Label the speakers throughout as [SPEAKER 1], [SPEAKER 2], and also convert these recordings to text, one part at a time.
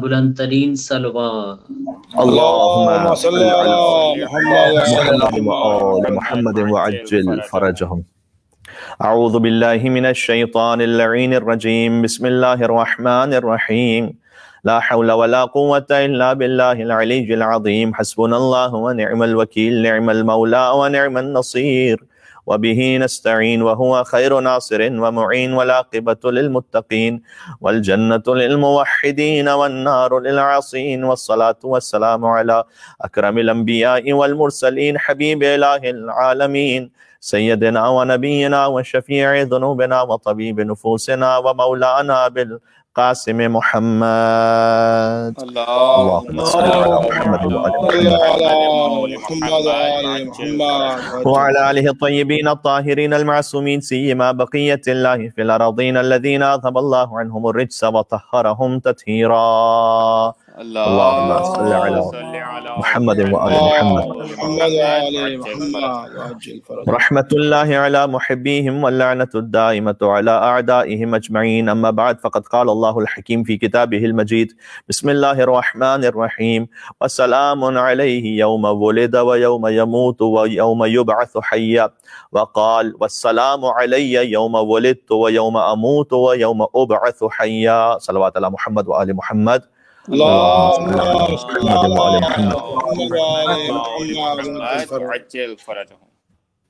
[SPEAKER 1] بلند ترین سلوات
[SPEAKER 2] اللهم صل على محمد
[SPEAKER 3] محمد وآل محمد وعجل فرجهم. أعوذ بالله من الشيطان اللعين الرجيم. بسم الله الرحمن الرحيم. لا حول ولا قوة إلا بالله العلي العظيم. حسبنا الله ونعم الوكيل. نعم المولى ونعم النصير. وبه نستعين وهو خير ناصر ومعين. والعاقبة للمتقين والجنة للموحدين والنار للعاصين. والصلاة والسلام على أكرم الأنبياء والمرسلين حبيب إله العالمين سيدنا ونبينا وشفيع ذنوبنا وطبيب نفوسنا ومولانا بالقاسم محمد. اللهم صل على محمد وعلى آله الطيبين الطاهرين المعصومين سيما بقية الله في الأراضين الذين أذهب الله عنهم الرجس وطهرهم تطهيرا. اللهم صل على محمد وآل محمد. رحمة الله على محبيهم واللعنة الدائمة على أعدائهم أجمعين. أما بعد فقد قال الله الحكيم في كتابه المجيد. بسم الله الرحمن الرحيم. وسلام عليه يوم ولد ويوم يموت ويوم يبعث حيا. وقال والسلام علي يوم ولدت ويوم أموت ويوم أبعث حيا. صلوات على محمد وآل محمد.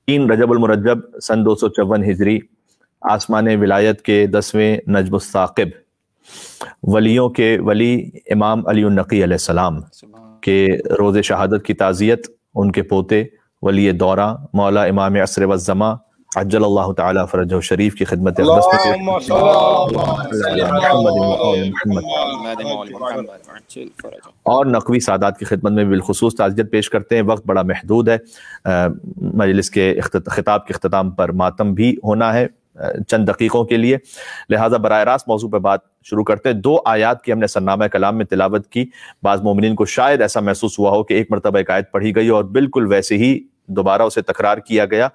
[SPEAKER 3] تین رجب المرجب سن 254 ہجری آسمان ولایت کے 10ویں نجم الثاقب ولیوں کے ولی امام علی النقی علیہ السلام کے روز شہادت کی تعزیت ان کے پوتے ولی دورہ مولا امام عصر والزماں عجل اللہ تعالی فرجہ شریف کی خدمت اقدس اور نقوی سادات کی خدمت میں بالخصوص تعزیت پیش کرتے ہیں. وقت بڑا محدود ہے، مجلس کے خطاب کے اختتام پر ماتم بھی ہونا ہے چند دقیقوں کے لیے، لہٰذا براہ راست موضوع پہ بات شروع کرتے ہیں. 2 آیات کی ہم نے سرنامہ کلام میں تلاوت کی. بعض مومنین کو شاید ایسا محسوس ہوا ہو کہ ایک مرتبہ ایک آیت پڑھی گئی اور بالکل ویسے ہی دوبارہ اسے تکرار کیا گیا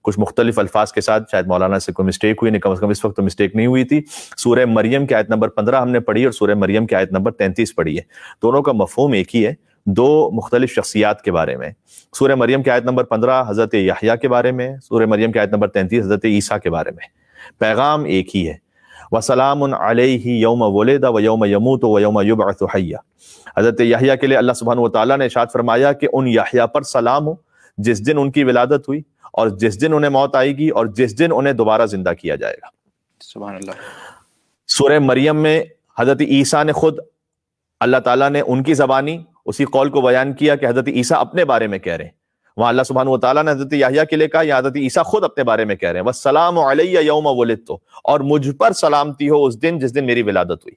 [SPEAKER 3] کچھ مختلف الفاظ کے ساتھ. شاید مولانا سے کوئی مسٹیک ہوئی، نہیں کم از کم اس وقت تو مسٹیک نہیں ہوئی تھی. سورہ مریم کی آیت نمبر 15 ہم نے پڑھی اور سورہ مریم کی آیت نمبر 33 پڑھی ہے. دونوں کا مفہوم ایک ہی ہے، 2 مختلف شخصیات کے بارے میں. سورہ مریم کی آیت نمبر 15 حضرت یحییٰ کے بارے میں، سورہ مریم کی آیت نمبر 33 حضرت عیسیٰ کے بارے میں. پیغام ایک ہی ہے. وَسَلَامٌ عَلَيْهِ يَوْمَ وُلِدَ وَيَوْمَ يَمُوتُ وَيَوْمَ يُبْعَثُ حَيًّا. حضرت یحییٰ کے لیے اللہ سبحانہ وتعالیٰ نے ارشاد فرمایا کہ ان یحییٰ پر سلام ہو جس دن ان کی ولادت ہوئی اور جس دن انہیں موت آئے گی اور جس دن انہیں دوبارہ زندہ کیا جائے گا.
[SPEAKER 2] سبحان اللہ.
[SPEAKER 3] سورہ مریم میں حضرت عیسیٰ نے خود اللہ تعالیٰ نے ان کی زبانی اسی قول کو بیان کیا کہ حضرت عیسیٰ اپنے بارے میں کہہ رہے ہیں. وہاں اللہ سبحانہ وتعالیٰ نے حضرت یحییٰ کے لیے کہا یا حضرت عیسیٰ خود اپنے بارے میں کہہ رہے ہیں والسلام علی یوم ولدت، اور مجھ پر سلامتی ہو اس دن جس دن میری ولادت ہوئی،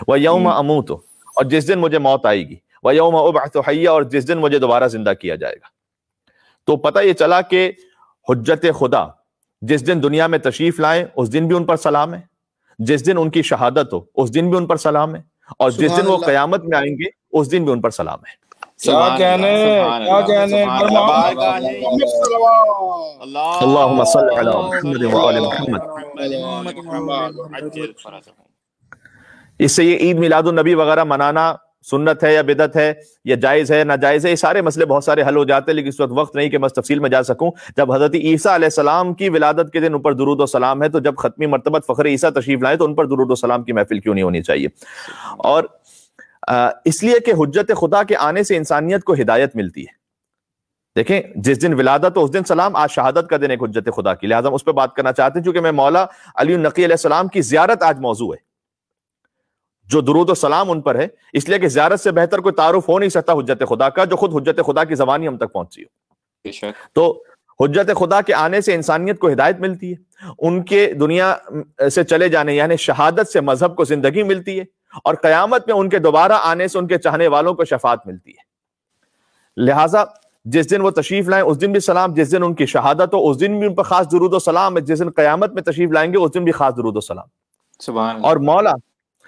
[SPEAKER 3] ویوم اموت، اور جس دن مجھے موت آئے گی، ویوم ابعث حیا، اور جس دن مجھے دوبارہ زندہ کیا جائے گا. تو پتہ یہ چلا کہ حجت خدا جس دن دنیا میں تشریف لائیں اس دن بھی ان پر سلام ہے، جس دن ان کی شہادت ہو اس دن بھی ان پر سلام ہے، اور جس دن وہ قیامت میں آئیں گے اس دن بھی ان پر سلام ہے.
[SPEAKER 2] کیا کہنے
[SPEAKER 3] اللہم صل علی محمد وآل محمد. اس سے یہ عید میلاد النبی وغیرہ منانا سنت ہے یا بدعت ہے یا جائز ہے ناجائز ہے، یہ سارے مسئلے بہت سارے حل ہو جاتے ہیں، لیکن اس وقت نہیں کہ میں تفصیل میں جا سکوں. جب حضرت عیسیٰ علیہ السلام کی ولادت کے دن اوپر درود و سلام ہے تو جب ختمی مرتبہ فخر عیسیٰ تشریف لائیں تو ان پر درود و سلام کی محفل کیوں نہیں ہونی چاہیے؟ اور اس لیے کہ حجت خدا کے آنے سے انسانیت کو ہدایت ملتی ہے. دیکھیں جس دن ولادت ہو اس دن سلام، آج شہادت کا دن ایک حجت خدا کی، لہٰذا ہم اس پہ بات کرنا چاہتے ہیں چونکہ میں مولا علی النقی علیہ السلام کی زیارت آج موضوع ہے، جو درود و سلام ان پر ہے، اس لیے کہ زیارت سے بہتر کوئی تعارف ہو نہیں سکتا حجت خدا کا، جو خود حجت خدا کی زبانی ہم تک پہنچی ہو. تو حجت خدا کے آنے سے انسانیت کو ہدایت ملتی ہے، ان کے دنیا سے چلے جانے یعنی شہادت سے مذہب کو زندگی ملتی ہے، اور قیامت میں ان کے دوبارہ آنے سے ان کے چاہنے والوں کو شفاعت ملتی ہے. لہٰذا جس دن وہ تشریف لائیں اس دن بھی سلام، جس دن ان کی شہادت ہو اس دن بھی ان پر خاص درود و سلام ہے، جس دن قیامت میں تشریف لائیں گے اس دن بھی خاص درود و سلام.
[SPEAKER 2] سبحان اللہ.
[SPEAKER 3] اور مولا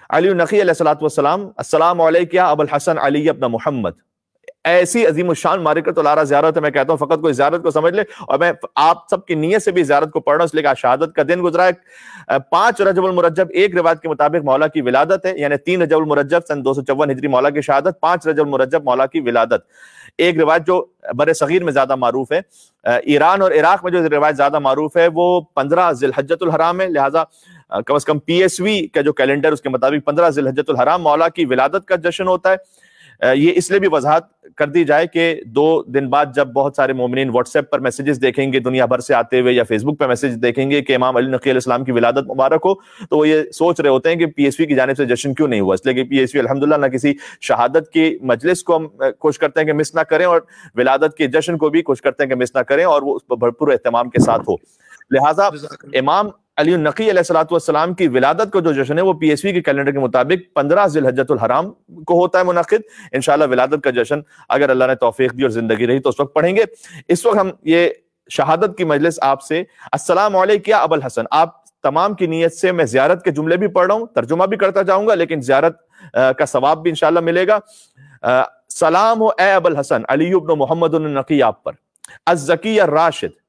[SPEAKER 3] علی النقی علیہ السلام السلام علیک یا ابو الحسن علی ابن محمد، ایسی عظیم الشان معرکۃ العرا زیارت ہے. میں کہتا ہوں فقط کوئی زیارت کو سمجھ لے, اور میں آپ سب کی نیت سے بھی زیارت کو پڑھ رہا ہوں, اس لیے کہ شہادت کا دن گزرا ہے. 5 رجب المرجب ایک روایت کے مطابق مولا کی ولادت ہے, یعنی 3 رجب المرجب سن 254 ہجری مولا کی شہادت, 5 رجب المرجب مولا کی ولادت. ایک روایت جو بر صغیر میں زیادہ معروف ہے, ایران اور عراق میں جو روایت زیادہ معروف ہے وہ 15 ذی الحجۃ الحرام ہے. لہٰذا کم از کم پی ایس وی کا جو کیلنڈر اس کے مطابق 15 ذی الحجۃ الحرام مولا کی ولادت کا جشن ہوتا ہے. یہ اس لیے بھی وضاحت کر دی جائے کہ 2 دن بعد جب بہت سارے مومنین واٹس ایپ پر میسیجز دیکھیں گے دنیا بھر سے آتے ہوئے, یا فیس بک پہ میسیج دیکھیں گے کہ امام علی نقی علیہ السلام کی ولادت مبارک ہو, تو وہ یہ سوچ رہے ہوتے ہیں کہ پی ایس وی کی جانب سے جشن کیوں نہیں ہوا. اس لیے کہ پی ایس وی الحمدللہ نہ کسی شہادت کی مجلس کو ہم کوشش کرتے ہیں کہ مس نہ کریں, اور ولادت کے جشن کو بھی کوشش کرتے ہیں کہ مس نہ کریں, اور وہ اس پر بھرپور اہتمام کے ساتھ ہو. لہٰذا امام علی النقی علیہ السلام کی ولادت کو جو جشن ہے وہ پی ایس وی کے کیلنڈر کے مطابق 15 ذی الحجۃ الحرام کو ہوتا ہے منعقد. انشاءاللہ ولادت کا جشن اگر اللہ نے توفیق دی اور زندگی رہی تو اس وقت پڑھیں گے. اس وقت ہم یہ شہادت کی مجلس آپ سے السلام علیک یا ابو الحسن, آپ تمام کی نیت سے میں زیارت کے جملے بھی پڑھ رہا ہوں, ترجمہ بھی کرتا جاؤں گا, لیکن زیارت کا ثواب بھی انشاءاللہ ملے گا. سلام ہو اے ابو الحسن علی ابن محمد النقی آپ پر, الزکی الراشد,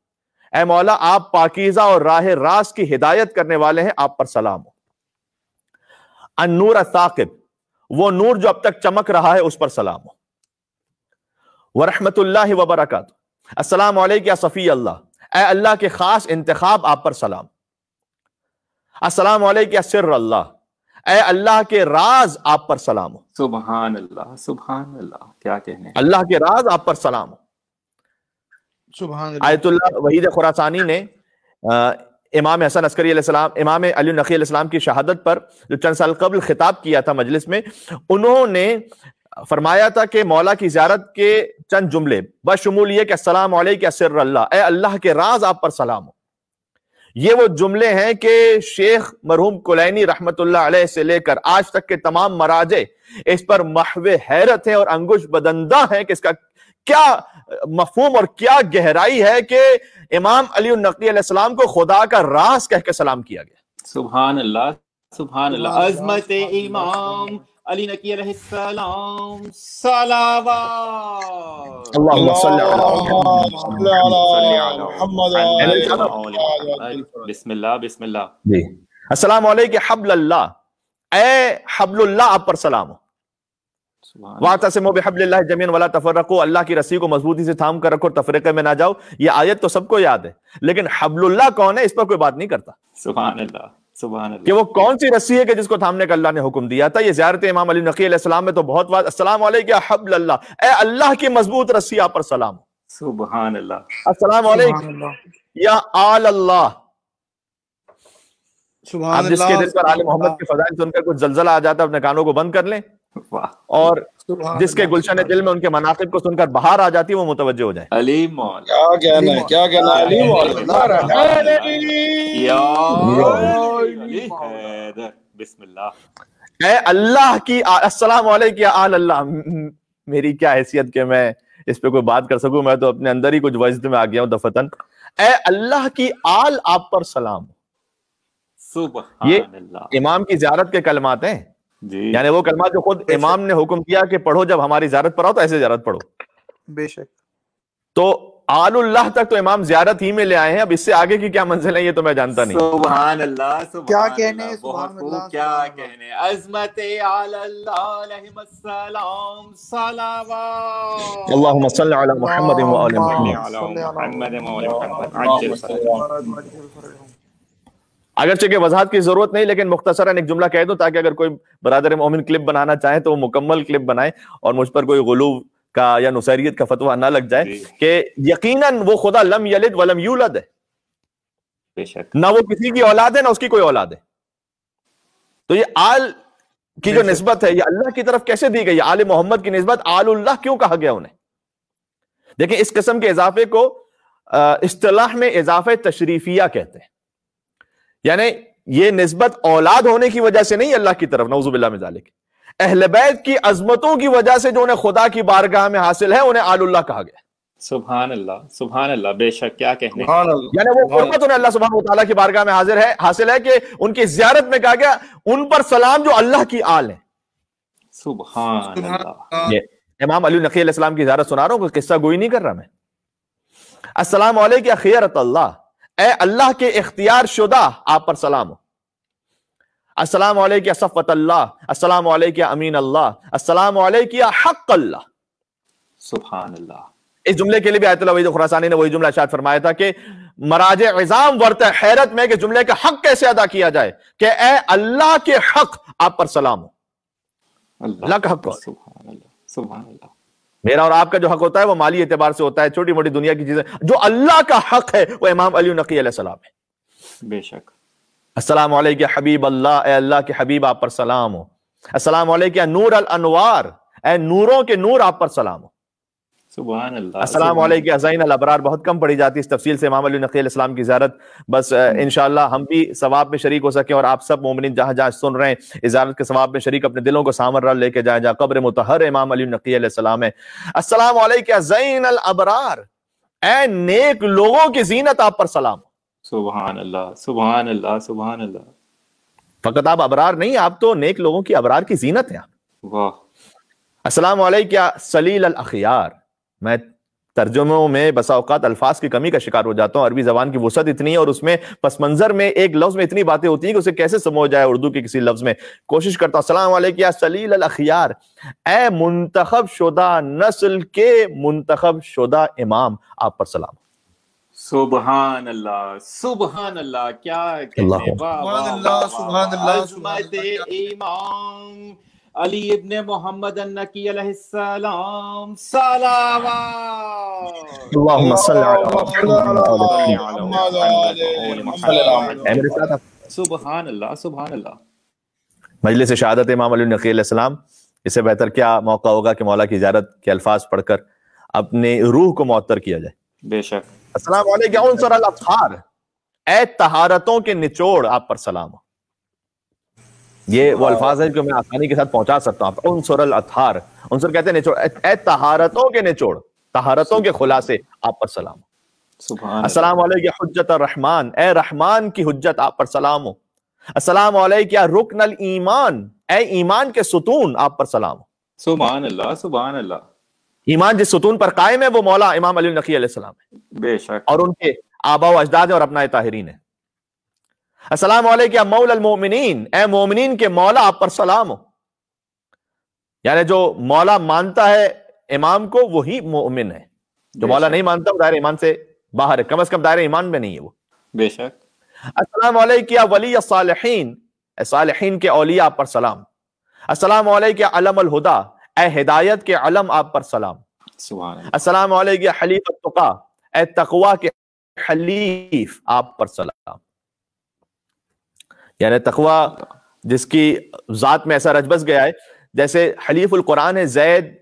[SPEAKER 3] اے مولا آپ پاکیزہ اور راہ راست کی ہدایت کرنے والے ہیں, آپ پر سلام ہو. النور الثاقب, وہ نور جو اب تک چمک رہا ہے اس پر سلام ہو. ورحمت اللہ وبرکاتہ, السلام علیکم یا صفی اللہ, اے اللہ کے خاص انتخاب آپ پر سلام. السلام علیکم یا سر اللہ, اے اللہ کے راز آپ پر سلام ہو.
[SPEAKER 2] سبحان اللہ, سبحان اللہ, کیا کہنے,
[SPEAKER 3] اللہ کے راز آپ پر سلام ہو. آیت اللہ وحید خراسانی نے امام حسن عسکری علیہ السلام, امام علی نقی علیہ السلام کی شہادت پر جو چند سال قبل خطاب کیا تھا مجلس میں, انہوں نے فرمایا تھا کہ مولا کی زیارت کے چند جملے بشمول یہ کہ السلام علیکم یا سر اللہ, اے اللہ کے راز آپ پر سلام ہو. یہ وہ جملے ہیں کہ شیخ مرحوم کلینی رحمت اللہ علیہ سے لے کر آج تک کے تمام مراجع اس پر محو حیرت ہیں اور انگوش بدندہ ہیں کہ اس کا کیا مفہوم اور کیا گہرائی ہے کہ امام علی النقی علیہ السلام کو خدا کا راز کہہ کے سلام کیا گیا.
[SPEAKER 2] سبحان اللہ, سبحان اللہ. عظمت امام علی نقی علیہ السلام, صلوات.
[SPEAKER 3] اللہم صلی
[SPEAKER 2] علی بسم اللہ, بسم اللہ.
[SPEAKER 3] جی, السلام علیکم حبل اللہ, اے حبل اللہ آپ پر سلام ہو. وَاعْتَصِمُوا بِحَبْلِ اللَّهِ جَمِيعًا وَلَا تَفَرَّقُوا, اللہ کی رسی کو مضبوطی سے تھام کر رکھو, تفریقے میں نہ جاؤ. یہ آیت تو سب کو یاد ہے, لیکن حبل اللہ کون ہے اس پر کوئی بات نہیں کرتا.
[SPEAKER 2] سبحان اللہ, سبحان اللہ.
[SPEAKER 3] کہ وہ کون سی رسی ہے کہ جس کو تھامنے کا اللہ نے حکم دیا تھا. یہ زیارت امام علی نقی علیہ السلام میں تو بہت بات, السلام علیکم یا حبل اللہ, اے اللہ کی مضبوط رسی آپ پر سلام.
[SPEAKER 2] سبحان اللہ.
[SPEAKER 3] السلام علیکم یا آل اللہ. آپ جس کے دل پر آل محمد کے فضائل سن کر کچھ زلزلہ آ جاتا ہے اپنے کانوں کو بند کر لیں, اور جس کے گلشن دل میں ان کے مناقب کو سن کر بہار آ جاتی ہے وہ متوجہ ہو جائے.
[SPEAKER 2] علی مولا,
[SPEAKER 4] کیا کہنا ہے, کیا کہنا ہے, علی مولا,
[SPEAKER 2] علی حیدر, بسم اللہ.
[SPEAKER 3] اے اللہ کی, السلام علیکم یا آل اللہ. میری کیا حیثیت کہ میں اس پہ کوئی بات کر سکوں, میں تو اپنے اندر ہی کچھ وجد میں آ گیا ہوں دفتن. اے اللہ کی آل آپ پر سلام.
[SPEAKER 2] سبحان اللہ.
[SPEAKER 3] یہ امام کی زیارت کے کلمات ہیں,
[SPEAKER 2] جی,
[SPEAKER 3] یعنی وہ کلمات جو خود امام نے حکم کیا کہ پڑھو جب ہماری زیارت پر آؤ تو ایسے زیارت پڑھو.
[SPEAKER 4] بے شک.
[SPEAKER 3] تو آل اللہ تک تو امام زیارت ہی میں لے آئے ہیں, اب اس سے آگے کی کیا منزل ہے یہ تو میں جانتا نہیں.
[SPEAKER 2] سبحان اللہ,
[SPEAKER 4] کیا کہنے,
[SPEAKER 2] بہت خوب, کیا کہنے. عظمت علی اللہ علیہ السلام, صلوات.
[SPEAKER 3] اللہم صلی علی محمد و آل محمد. اگرچہ کہ وضاحت کی ضرورت نہیں, لیکن مختصراً ایک جملہ کہہ دوں تاکہ اگر کوئی برادر مومن کلپ بنانا چاہیں تو وہ مکمل کلپ بنائیں اور مجھ پر کوئی غلو کا یا نصیریت کا فتویٰ نہ لگ جائے کہ یقیناً وہ خدا لم یلد ولم یولد ہے,
[SPEAKER 2] بے شک,
[SPEAKER 3] نہ وہ کسی کی اولاد ہے نہ اس کی کوئی اولاد ہے. تو یہ آل کی جو نسبت ہے یہ اللہ کی طرف کیسے دی گئی؟ آل محمد کی نسبت آل اللہ کیوں کہا گیا انہیں؟ دیکھیں اس قسم کے اضافے کو اصطلاح میں اضافہ تشریفیہ کہتے ہیں, یعنی یہ نسبت اولاد ہونے کی وجہ سے نہیں اللہ کی طرف, نعوذ باللہ من ذالک. اہل بیت کی عظمتوں کی وجہ سے جو انہیں خدا کی بارگاہ میں حاصل ہے انہیں آل اللہ کہا گیا.
[SPEAKER 2] سبحان اللہ, سبحان اللہ, بے شک, کیا کہنے.
[SPEAKER 3] یعنی وہ قربت انہیں اللہ سبحانہ وتعالیٰ کی بارگاہ میں حاصل ہے کہ ان کی زیارت میں کہا گیا ان پر سلام جو اللہ کی آل ہے.
[SPEAKER 2] سبحان اللہ.
[SPEAKER 3] امام علی نقی علیہ السلام کی زیارت سنا رہا ہوں، کوئی قصہ گوئی نہیں کر رہا میں. السلام علیکم یا خیرت اللہ، اے اللہ کے اختیار شدہ آپ پر سلام ہو. السلام علیکم یا صفوت اللہ، السلام علیکم یا امین اللہ، السلام علیکم یا حق اللہ.
[SPEAKER 2] سبحان اللہ.
[SPEAKER 3] اس جملے کے لیے بھی آیت اللہ وحید خراسانی نے وہی جملہ ارشاد فرمایا تھا کہ مراجع عظام ورت حیرت میں کہ جملے کا حق کیسے ادا کیا جائے، کہ اے اللہ کے حق آپ پر سلام ہو. اللہ کا حق.
[SPEAKER 2] سبحان اللہ سبحان اللہ.
[SPEAKER 3] میرا اور آپ کا جو حق ہوتا ہے وہ مالی اعتبار سے ہوتا ہے، چھوٹی موٹی دنیا کی چیزیں. جو اللہ کا حق ہے وہ امام علی نقی علیہ السلام ہے.
[SPEAKER 2] بے شک.
[SPEAKER 3] السلام علیکم یا حبیب اللہ، اے اللہ کے حبیب آپ پر سلام ہو. السلام علیکم یا نور الانوار، اے نوروں کے نور آپ پر سلام ہو.
[SPEAKER 2] سبحان اللہ.
[SPEAKER 3] السلام علیکم یا زین الابرار. بہت کم پڑھی جاتی اس تفصیل سے امام علی نقی علیہ السلام کی زیارت. بس انشاءاللہ ہم بھی ثواب میں شریک ہو سکیں اور آپ سب مومنین جہاں جہاں سن رہے ہیں اس زیارت کے ثواب میں شریک اپنے دلوں کو سامر لے کے جائیں جہاں قبر مطہر امام علی نقی علیہ السلام ہے. السلام علیکم یا زین الابرار، اے نیک لوگوں کی زینت آپ پر سلام.
[SPEAKER 2] سبحان اللہ سبحان اللہ سبحان اللہ.
[SPEAKER 3] فقط آپ ابرار نہیں، آپ تو نیک لوگوں کی ابرار کی زینت ہیں.
[SPEAKER 2] واہ.
[SPEAKER 3] السلام علیکم یا سلیل الاخیار. میں ترجموں میں بسا اوقات الفاظ کی کمی کا شکار ہو جاتا ہوں. عربی زبان کی وسعت اتنی ہے اور اس میں پس منظر میں ایک لفظ میں اتنی باتیں ہوتی ہیں کہ اسے کیسے سمجھ جائے اردو کے کسی لفظ میں. کوشش کرتا ہوں. السلام علیکم یا سلیل الاخیار، اے منتخب شدہ نسل کے منتخب شدہ امام آپ پر سلام.
[SPEAKER 2] سبحان اللہ سبحان اللہ. کیا کہنے.
[SPEAKER 4] سبحان اللہ سبحان اللہ.
[SPEAKER 2] عظمت امام علی ابن محمد النقی علیہ السلام. صلوات.
[SPEAKER 3] اللہم صلی علی.
[SPEAKER 2] سبحان اللہ سبحان اللہ.
[SPEAKER 3] مجلس شہادت امام علی نقی علیہ السلام، اس سے بہتر کیا موقع ہوگا کہ مولا کی زیارت کے الفاظ پڑھ کر اپنی روح کو معطر کیا جائے.
[SPEAKER 2] بے شک.
[SPEAKER 3] السلام علیکم یا عنصر الاطہار، اے طہارتوں کے نچوڑ آپ پر سلام ہو. یہ وہ الفاظ ہیں جو میں آسانی کے ساتھ پہنچا سکتا ہوں. عنصر الاطہار، عنصر کہتے ہیں نچوڑ. اے طہارتوں کے نچوڑ، طہارتوں کے خلاصے آپ پر سلام ہو. السلام علیکم یا حجت الرحمن، اے رحمان کی حجت آپ پر سلام ہو. السلام علیکم یا رکن الایمان، اے ایمان کے ستون آپ پر سلام ہو.
[SPEAKER 2] سبحان اللہ سبحان اللہ.
[SPEAKER 3] ایمان جس ستون پر قائم ہے وہ مولا امام علی نقی علیہ السلام ہے.
[SPEAKER 2] بے شک.
[SPEAKER 3] اور ان کے آبا و اجداد ہیں اور ابناء طاہرین ہیں. السلام علیکم یا مولا المؤمنین، اے مومنین کے مولا آپ پر سلام ہو. یعنی جو مولا مانتا ہے امام کو وہی مومن ہے. جو مولا نہیں مانتا وہ دائرہ ایمان سے باہر ہے، کم از کم دائرہ ایمان میں نہیں ہے وہ.
[SPEAKER 2] بے شک.
[SPEAKER 3] السلام علیکم یا ولی الصالحین، اے صالحین کے اولیاء آپ پر سلام. السلام علیکم یا علم الہدا، اے ہدایت کے علم آپ پر سلام.
[SPEAKER 2] سبحان اللہ.
[SPEAKER 3] السلام علیکم یا حلیف التقا، اے تقوی کے حلیف آپ پر سلام. یعنی تقوی جس کی ذات میں ایسا رچ بس گیا ہے، جیسے حلیف القرآن ہے زید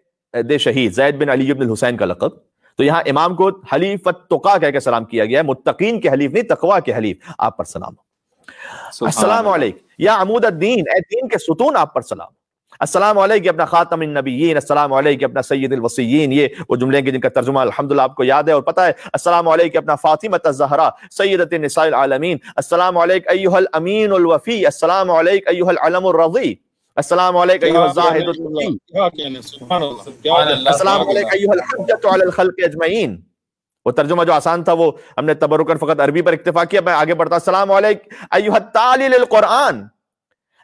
[SPEAKER 3] شہید، زید بن علی بن الحسین کا لقب، تو یہاں امام کو حلیف التقا کہہ کے سلام کیا گیا ہے. متقین کے حلیف نہیں، تقوی کے حلیف آپ پر سلام. السلام علیکم یا عمود الدین، اے دین کے ستون آپ پر سلام. السلام علیکم اپنا خاتم النبیین، السلام علیکم اپنا سید الوصیین. یہ وہ جملے ہیں جن کا ترجمہ الحمدللہ آپ کو یاد ہے اور پتہ ہے. السلام علیکم اپنا فاطمہ الزہرا سیدۃ النساء العالمین. السلام علیکم ایھا الامین الوفی، السلام علیکم ایھا العلم الرضی، السلام علیکم ایھا الزاہد التقی، السلام علیکم ایھا الحجۃ علی الخلق اجمعین. وہ ترجمہ جو آسان تھا وہ ہم نے تبرکاً فقط عربی پر اکتفا کیا. میں آگے بڑھتا. السلام علیکم ایھا التالی للقرآن،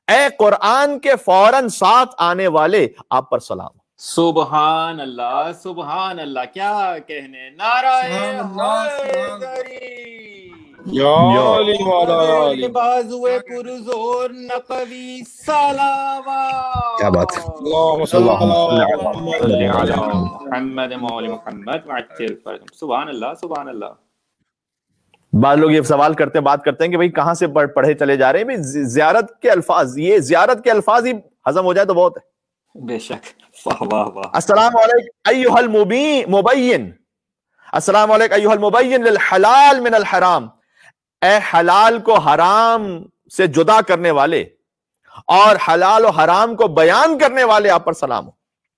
[SPEAKER 3] اے قرآن کے فوراً ساتھ آنے والے آپ پر سلام.
[SPEAKER 2] سبحان اللہ سبحان اللہ. کیا کہنے. نعرہ حیدری
[SPEAKER 4] یا علی مولا
[SPEAKER 2] بازوئے پرزور نقوی صلوات.
[SPEAKER 3] کیا بات ہے.
[SPEAKER 4] اللہم صلی
[SPEAKER 2] علی محمد مولی محمد وعجل فرجهم. سبحان اللہ سبحان اللہ.
[SPEAKER 3] بعض لوگ یہ سوال کرتے ہیں، بات کرتے ہیں کہ بھئی کہاں سے پڑھے چلے جا رہے ہیں. زیارت کے الفاظ، یہ زیارت کے الفاظ ہی ہضم ہو جائے تو بہت ہے.
[SPEAKER 2] بے شک. واہ واہ واہ.
[SPEAKER 3] السلام علیکم ایھا المبین، السلام علیکم ایھا المبین للحلال من الحرام، اے حلال کو حرام سے جدا کرنے والے اور حلال و حرام کو بیان کرنے والے آپ پر سلام ہو.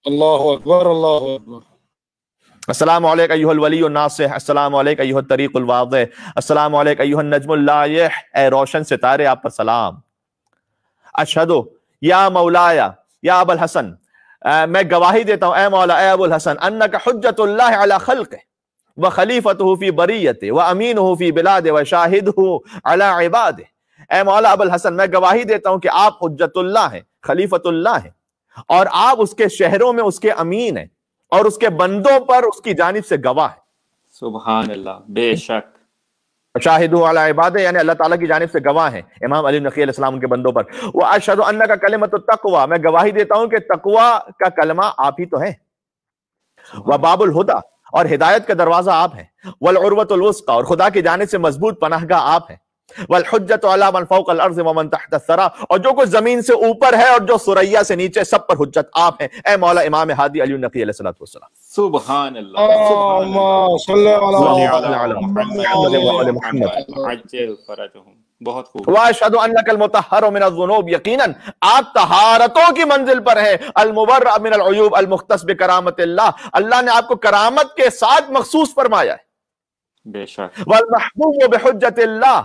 [SPEAKER 4] اللہ اکبر اللہ اکبر.
[SPEAKER 3] السلام علیکم ایھا الولی الناصح، السلام علیکم ایھا الطریق الواضح، السلام علیکم ایھا النجم اللائح، اے روشن ستارے آپ پر سلام. اشہدو یا مولایا یا ابا الحسن میں گواہی دیتا ہوں اے مولا اے ابو الحسن انک حجت اللہ علی خلقہ وخلیفتہ فی بریتہ وامینہ فی بلادہ وشاہدہ علی عبادہ. اے مولا ابو الحسن میں گواہی دیتا ہوں کہ آپ حجت اللہ ہیں، خلیفت اللہ ہیں، اور آپ اس کے شہروں میں اس کے امین ہیں اور اس کے بندوں پر اس کی جانب سے گواہ ہیں.
[SPEAKER 2] سبحان اللہ. بے شک.
[SPEAKER 3] شاہدوا علی عبادہ یعنی اللہ تعالیٰ کی جانب سے گواہ ہیں امام علی نقی علیہ السلام کے بندوں پر. واشہد انک کلمۃ التقوی میں گواہی دیتا ہوں کہ تقوی کا کلمہ آپ ہی تو ہیں. وباب الہدی اور ہدایت کا دروازہ آپ ہیں. والعروۃ الوثقی اور خدا کی جانب سے مضبوط پناہ گاہ آپ ہیں. والحجۃ علی من فوق الارض ومن تحت الثری اور جو کچھ زمین سے اوپر ہے اور جو ثریا سے نیچے سب پر حجت آپ ہیں. اے مولا امام ہادی علی نقی علیہ السلام.
[SPEAKER 2] سبحان اللہ.
[SPEAKER 4] اللهم صل
[SPEAKER 3] علی
[SPEAKER 2] محمد عجل فرجهم. بہت خوب.
[SPEAKER 3] واشہد انک المطہر من الذنوب یقیناً آپ طہارتوں کی منزل پر ہیں. المبرأ من العیوب المختص بکرامت اللہ اللہ نے آپ کو کرامت کے ساتھ مخصوص فرمایا ہے.
[SPEAKER 2] بے شک.
[SPEAKER 3] والمحبوب بحجت اللہ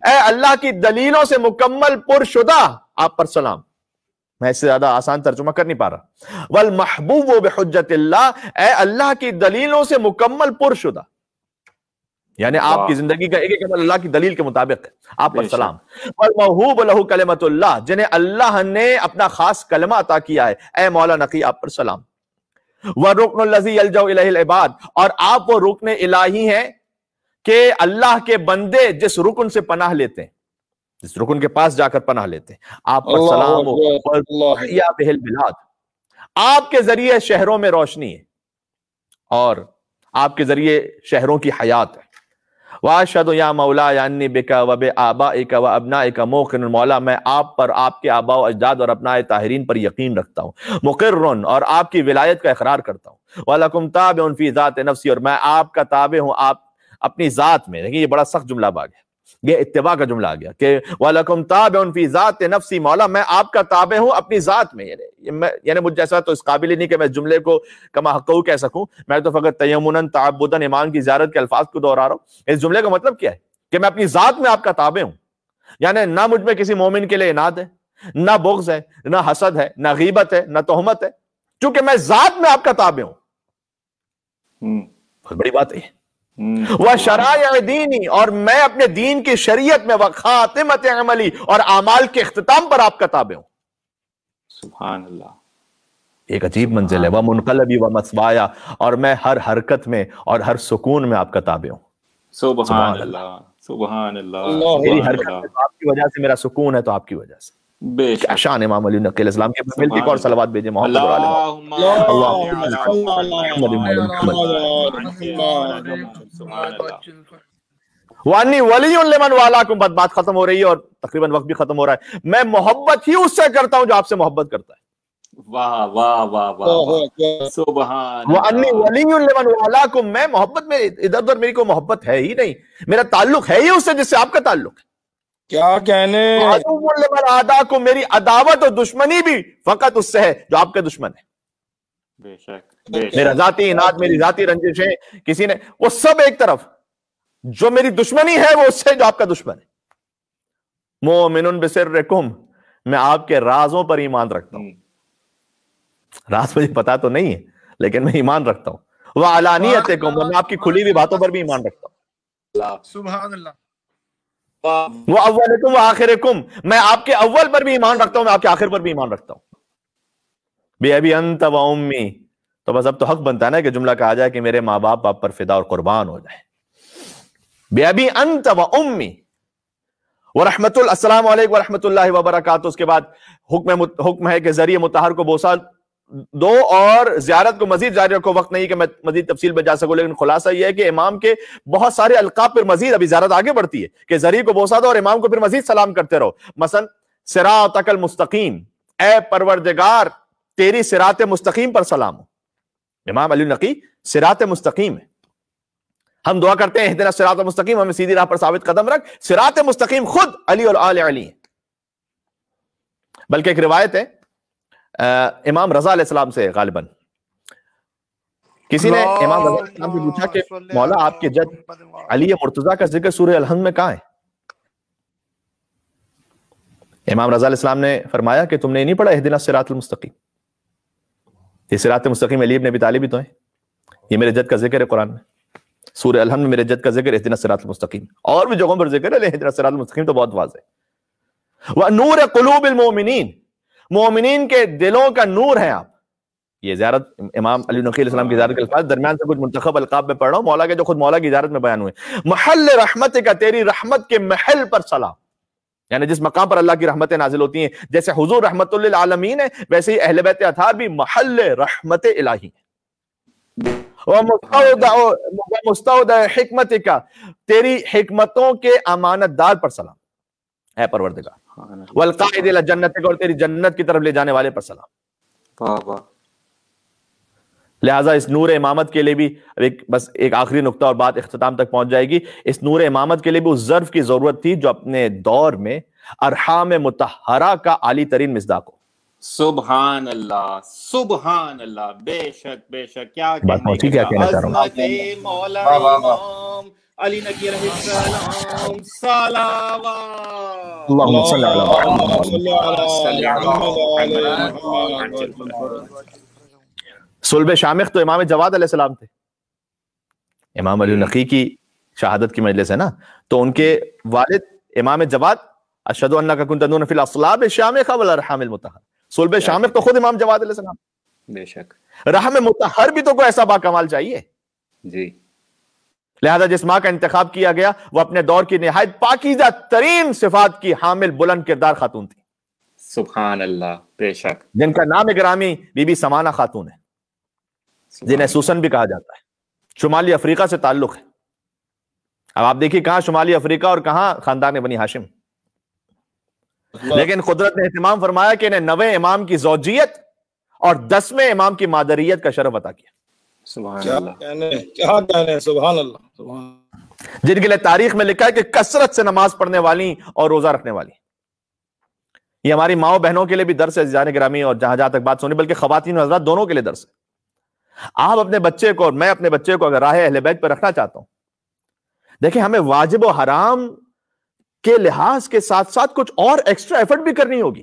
[SPEAKER 3] اے اللہ کی دلیلوں سے مکمل پر شدہ آپ پر سلام. میں اس سے زیادہ آسان ترجمہ کر نہیں پا رہا. والمحبوب بحجت اللہ اے اللہ کی دلیلوں سے مکمل پر شدہ یعنی آپ کی زندگی کا ایک ایک عمل اللہ کی دلیل کے مطابق ہے. آپ پر سلام. والموہوب لہ کلمۃ اللہ جنہیں اللہ نے اپنا خاص کلمہ عطا کیا ہے. اے مولا نقی آپ پر سلام. والرکن الذی یلجأ الیہ العباد اور آپ وہ رکن الہی ہیں کہ اللہ کے بندے جس رکن سے پناہ لیتے ہیں، جس رکن کے پاس جا کر پناہ لیتے ہیں. آپ پر سلام وَأَحْيَا بِهِ الْبِلَادِ آپ کے ذریعے شہروں میں روشنی ہے اور آپ کے ذریعے شہروں کی حیات ہے. وَأَشْهَدُ يَا مَوْلَايَ أَنِّي بِكَ وَبِآبَائِكَ وَأَبْنَائِكَ مُوقِنٌ مولا میں آپ پر، آپ کے آباء و اجداد اور ابناء طاہرین پر یقین رکھتا ہوں. مقرٌ اور آپ کی ولایت کا اقرار کرتا ہوں. وَلَكُمْ تَابِعٌ فِي ذَاتِ نَفْسِي اور میں آپ کا تابع ہوں آپ اپنی ذات میں. دیکھیں یہ بڑا سخت جملہ آ گیا، یہ اتباع کا جملہ آ گیا کہ وَلَكُمْ تَابِعٌ فِي ذَاتِ نَفْسِي مولا میں آپ کا تابع ہوں اپنی ذات میں. یعنی مجھ جیسا تو اس قابل ہی نہیں کہ میں اس جملے کو کما حقہ کہہ سکوں. میں تو فقط تیمناً تعبداً ایمان کی زیارت کے الفاظ کو دہرا رہا ہوں. اس جملے کا مطلب کیا ہے کہ میں اپنی ذات میں آپ کا تابع ہوں. یعنی نہ مجھ میں کسی مومن کے لیے عناد ہے، نہ بغض ہے، نہ حسد ہے، نہ غیبت ہے، نہ تہمت ہے، چونکہ میں ذات میں آپ کا تابع ہوں. بہت بڑی بات ہے. وَشَرَائِعِ دِینِی اور میں اپنے دین کی شریعت میں وَخَاتِمَةِ عَمَلِی اور اعمال کے اختتام پر آپ کا تابع ہوں.
[SPEAKER 2] سبحان اللہ.
[SPEAKER 3] ایک عجیب منزل ہے. وَمُنْقَلَبِی وَمَثْوَایَ اور میں ہر حرکت میں اور ہر سکون میں آپ کا تابع ہوں.
[SPEAKER 2] سبحان اللہ. سبحان اللہ.
[SPEAKER 3] میری حرکت میں تو آپ کی وجہ سے، میرا سکون ہے تو آپ کی وجہ سے.
[SPEAKER 2] بے
[SPEAKER 3] کیا شان امام علی نقی علیہ السلام کے. ملتی ایک اور صلوات بھیجیں محمد اور وانی ولی لمن والاکم. بات ختم ہو رہی ہے اور تقریباً وقت بھی ختم ہو رہا ہے. میں محبت ہی اس سے کرتا ہوں جو آپ سے محبت کرتا ہے.
[SPEAKER 2] واہ واہ واہ واہ. سبحان
[SPEAKER 3] وانی ولی لمن والاکم میں محبت میں ادھر ادھر میری کوئی محبت ہے ہی نہیں. میرا تعلق ہے ہی اس سے جس سے آپ کا تعلق ہے.
[SPEAKER 4] کیا کہنے.
[SPEAKER 3] لمن عاداکم میری عداوت اور دشمنی بھی فقط اس سے ہے جو آپ کے دشمن ہے.
[SPEAKER 2] بے شک.
[SPEAKER 3] میرا ذاتی اناد، میری ذاتی رنجشیں کسی نے، وہ سب ایک طرف. جو میری دشمنی ہے وہ اس سے جو آپ کا دشمن ہے. مومن بسرکم میں آپ کے رازوں پر ایمان رکھتا ہوں. راز مجھے پتا تو نہیں ہے لیکن میں ایمان رکھتا ہوں. وعلانیتکم میں آپ کی کھلی ہوئی باتوں پر بھی ایمان رکھتا ہوں.
[SPEAKER 4] سبحان اللہ.
[SPEAKER 3] وَأَوَّلِكُمْ وَآخِرِكُمْ میں آپ کے اول پر بھی ایمان رکھتا ہوں، میں آپ کے آخر پر بھی ایمان رکھتا ہوں. بِأَبِي أَنْتَ وَأُمِّي تو بس اب تو حق بنتا ہے نا کہ جملہ کہا جائے کہ میرے ماں باپ آپ پر فدا اور قربان ہو جائیں. بِأَبِي أَنْتَ وَأُمِّي ورحمۃ اللہ. السلام علیکم ورحمۃ اللہ وبرکاتہ. اس کے بعد حکم ہے کہ ذریعہ مطہر کو بوسہ دو اور زیارت کو مزید جاری رکھو. وقت نہیں کہ میں مزید تفصیل میں جا سکوں لیکن خلاصہ یہ ہے کہ امام کے بہت سارے القاب پر مزید ابھی زیارت آگے بڑھتی ہے کہ ذریعہ کو بوسہ دو اور امام کو پھر مزید سلام کرتے رہو. مثلا صراطک المستقیم اے پروردگار تیری صراط مستقیم پر سلام ہو. امام علی نقی صراط مستقیم ہے. ہم دعا کرتے ہیں اہدنا الصراط المستقیم، ہمیں سیدھی راہ پر ثابت قدم رکھ. صراط مستقیم خود علی اور آل علی ہیں. بلکہ ایک روایت ہے امام رضا علیہ السلام سے، غالباً کسی نے امام رضا علیہ السلام سے پوچھا کہ مولا آپ کے جد علی مرتضیٰ کا ذکر سورہ الحمد میں کہاں ہے؟ امام رضا علیہ السلام نے فرمایا کہ تم نے نہیں پڑھا اہدنا الصراط المستقیم. یہ صراط مستقیم علی ابن ابی طالب بھی تو ہیں. یہ میرے جد کا ذکر ہے قرآن میں. سورہ الحمد میں میرے جد کا ذکر ہے اہدنا الصراط المستقیم. اور بھی جگہوں پر ذکر ہے لیکن اہدنا الصراط المستقیم تو بہت واضح ہے. وَنُورِ قُلُوبِ الْمُؤْمِنِينَ, مومنین کے دلوں کا نور ہیں آپ. یہ زیارت امام علی نقی علیہ السلام کی زیارت کے الفاظ درمیان سے کچھ منتخب القاب میں پڑھ رہا ہوں, مولا کے جو خود مولا کی زیارت میں بیان ہوئے. محل رحمت کا, تیری رحمت کے محل پر سلام, یعنی جس مقام پر اللہ کی رحمتیں نازل ہوتی ہیں, جیسے حضور رحمت للعالمین ہے ویسے ہی اہل بیت اطہار بھی محل رحمت الہی ہیں. ومستودع حکمت کا, تیری حکمتوں کے امانت دار پر سلام اے پروردگار. والقائد الی جنت, اور تیری جنت کی طرف لے جانے والے پر سلام. لہٰذا اس نور امامت کے لیے بھی بس ایک آخری نقطہ اور بات اختتام تک پہنچ جائے گی. اس نور امامت کے لیے بھی اس ظرف کی ضرورت تھی جو اپنے دور میں ارحام مطہرہ کا عالی ترین مصداق ہو.
[SPEAKER 2] سبحان اللہ, سبحان اللہ, بے شک بے شک. کیا
[SPEAKER 3] کہنا چاہ رہا ہوں,
[SPEAKER 2] عظمت مولا امام علی نقی علیہ السلام, صلوات
[SPEAKER 3] اللہم صلی صلب شامخ تو امام جواد علیہ السلام تھے. امام علی نقی کی شہادت کی مجلس ہے نا, تو ان کے والد امام جواد اشہد انک کنت نورا فی الاصلاب الشامخ والارحام المطہرہ, صلب شامخ تو خود امام جواد علیہ السلام.
[SPEAKER 2] بے شک
[SPEAKER 3] رحم مطہر بھی تو کوئی ایسا با کمال چاہیے
[SPEAKER 2] جی.
[SPEAKER 3] لہذا جس ماں کا انتخاب کیا گیا وہ اپنے دور کی نہایت پاکیزہ ترین صفات کی حامل بلند کردار خاتون تھی.
[SPEAKER 2] سبحان اللہ, بے شک.
[SPEAKER 3] جن کا نام گرامی بی بی سمانہ خاتون ہے, جنہیں سوسن بھی کہا جاتا ہے. شمالی افریقہ سے تعلق ہے. اب آپ دیکھیے کہاں شمالی افریقہ اور کہاں خاندان بنی ہاشم. لیکن قدرت نے اہتمام فرمایا کہ انہیں 9ویں امام کی زوجیت اور 10ویں امام کی مادریت کا شرف عطا کیا.
[SPEAKER 2] سبحان اللہ,
[SPEAKER 4] کیا کہنے, سبحان اللہ.
[SPEAKER 3] جن کے لیے تاریخ میں لکھا ہے کہ کثرت سے نماز پڑھنے والی اور روزہ رکھنے والی. یہ ہماری ماؤں بہنوں کے لیے بھی درس ہے عزیزان گرامی, اور جہاں جہاں تک بات سنی, بلکہ خواتین و حضرات دونوں کے لیے درس ہے. آپ اپنے بچے کو اور میں اپنے بچے کو اگر راہ اہل بیت پر رکھنا چاہتا ہوں, دیکھیں ہمیں واجب و حرام کے لحاظ کے ساتھ ساتھ کچھ اور ایکسٹرا ایفرٹ بھی کرنی ہوگی,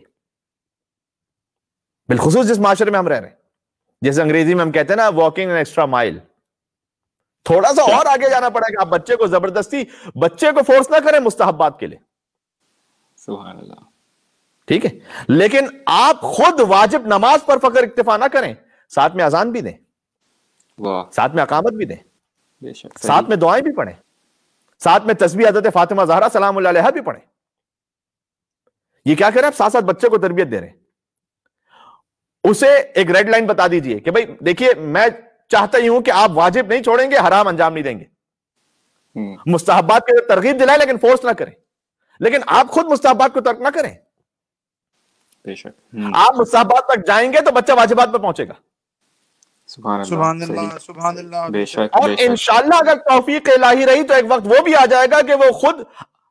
[SPEAKER 3] بالخصوص جس معاشرے میں ہم رہ رہے ہیں. جیسے انگریزی میں ہم کہتے ہیں نا واکنگ این ایکسٹرا مائل, تھوڑا سا اور آگے جانا پڑے گا. آپ بچے کو زبردستی بچے کو فورس نہ کریں مستحبات کے لیے,
[SPEAKER 2] سبحان اللہ,
[SPEAKER 3] ٹھیک ہے, لیکن آپ خود واجب نماز پر فقط اکتفا نہ کریں, ساتھ میں اذان بھی دیں, ساتھ میں اقامت بھی دیں, ساتھ میں دعائیں بھی پڑھیں, ساتھ میں تسبیح حضرت فاطمہ زہرا سلام اللہ علیہا بھی پڑھیں. یہ کیا کر رہے ہیں آپ, ساتھ ساتھ بچے کو تربیت دے رہے ہیں. اسے ایک ریڈ لائن بتا دیجئے کہ بھائی دیکھیے میں چاہتا ہی ہوں کہ آپ واجب نہیں چھوڑیں گے, حرام انجام نہیں دیں گے. مستحبات کے ترغیب دلائیں لیکن فورس نہ کریں, لیکن آپ خود مستحبات کو ترک نہ کریں.
[SPEAKER 2] بے شک.
[SPEAKER 3] آپ مستحبات تک جائیں گے تو بچہ واجبات پر پہنچے گا.
[SPEAKER 2] سبحان اللہ,
[SPEAKER 4] سبحان اللہ.
[SPEAKER 2] بے شک.
[SPEAKER 3] اور انشاءاللہ اگر توفیق الہی رہی تو ایک وقت وہ بھی آ جائے گا کہ وہ خود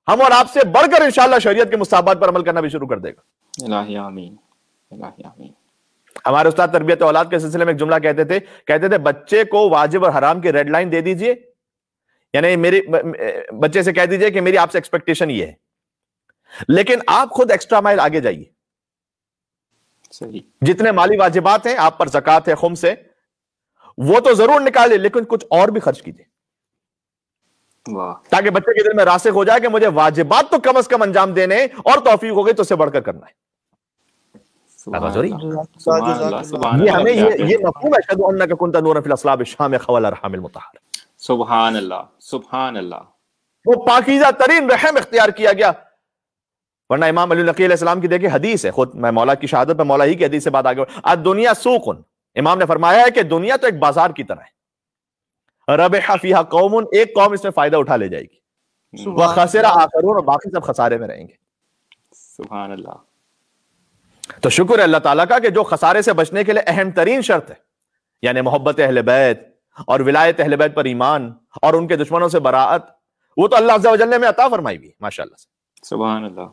[SPEAKER 3] ہم اور آپ سے بڑھ کر انشاءاللہ شریعت کے مستحبات پر عمل کرنا بھی شروع کر دے گا.
[SPEAKER 2] الہی آمین, الہی آمین.
[SPEAKER 3] ہمارے استاد تربیت اولاد کے سلسلے میں ایک جملہ کہتے تھے بچے کو واجب اور حرام کی ریڈ لائن دے دیجئے, یعنی میری بچے سے کہہ دیجئے کہ میری آپ سے ایکسپیکٹیشن یہ ہے, لیکن آپ خود ایکسٹرا مائل آگے جائیے.
[SPEAKER 2] صحیح.
[SPEAKER 3] جتنے مالی واجبات ہیں آپ پر زکوٰۃ ہے, خمس ہے, وہ تو ضرور نکالے, لیکن کچھ اور بھی خرچ کیجئے, تاکہ بچے کے دل میں راسخ ہو جائے کہ مجھے واجبات تو کم از کم انجام دینے, اور توفیق ہو گئی تو اس سے بڑھ کر کرنا ہے. یہ ہمیں یہ مفہوم ہے اشہد انک کنت نورا فی الاصلاب الشامخ والارحام المطہرہ.
[SPEAKER 2] سبحان اللہ, سبحان اللہ.
[SPEAKER 3] وہ پاکیزہ ترین رحم اختیار کیا گیا. ورنہ امام علی نقی علیہ السلام کی دیکھیں حدیث ہے, خود میں مولا کی شہادت پہ مولا ہی کی حدیث سے بات آگے. الدنیا سوق, امام نے فرمایا ہے کہ دنیا تو ایک بازار کی طرح ہے. ربح فیہا قوم, ایک قوم اس میں فائدہ اٹھا لے جائے گی, وخسر آخرون, اور باقی سب خسارے میں رہیں گے.
[SPEAKER 2] سبحان اللہ.
[SPEAKER 3] تو شکر ہے اللہ تعالیٰ کا کہ جو خسارے سے بچنے کے لیے اہم ترین شرط ہے, یعنی محبت اہل بیت اور ولایت اہل بیت پر ایمان اور ان کے دشمنوں سے براءت, وہ تو اللہ عز و جل نے ہمیں عطا فرمائی بھی ماشاءاللہ سے.
[SPEAKER 2] سبحان اللہ.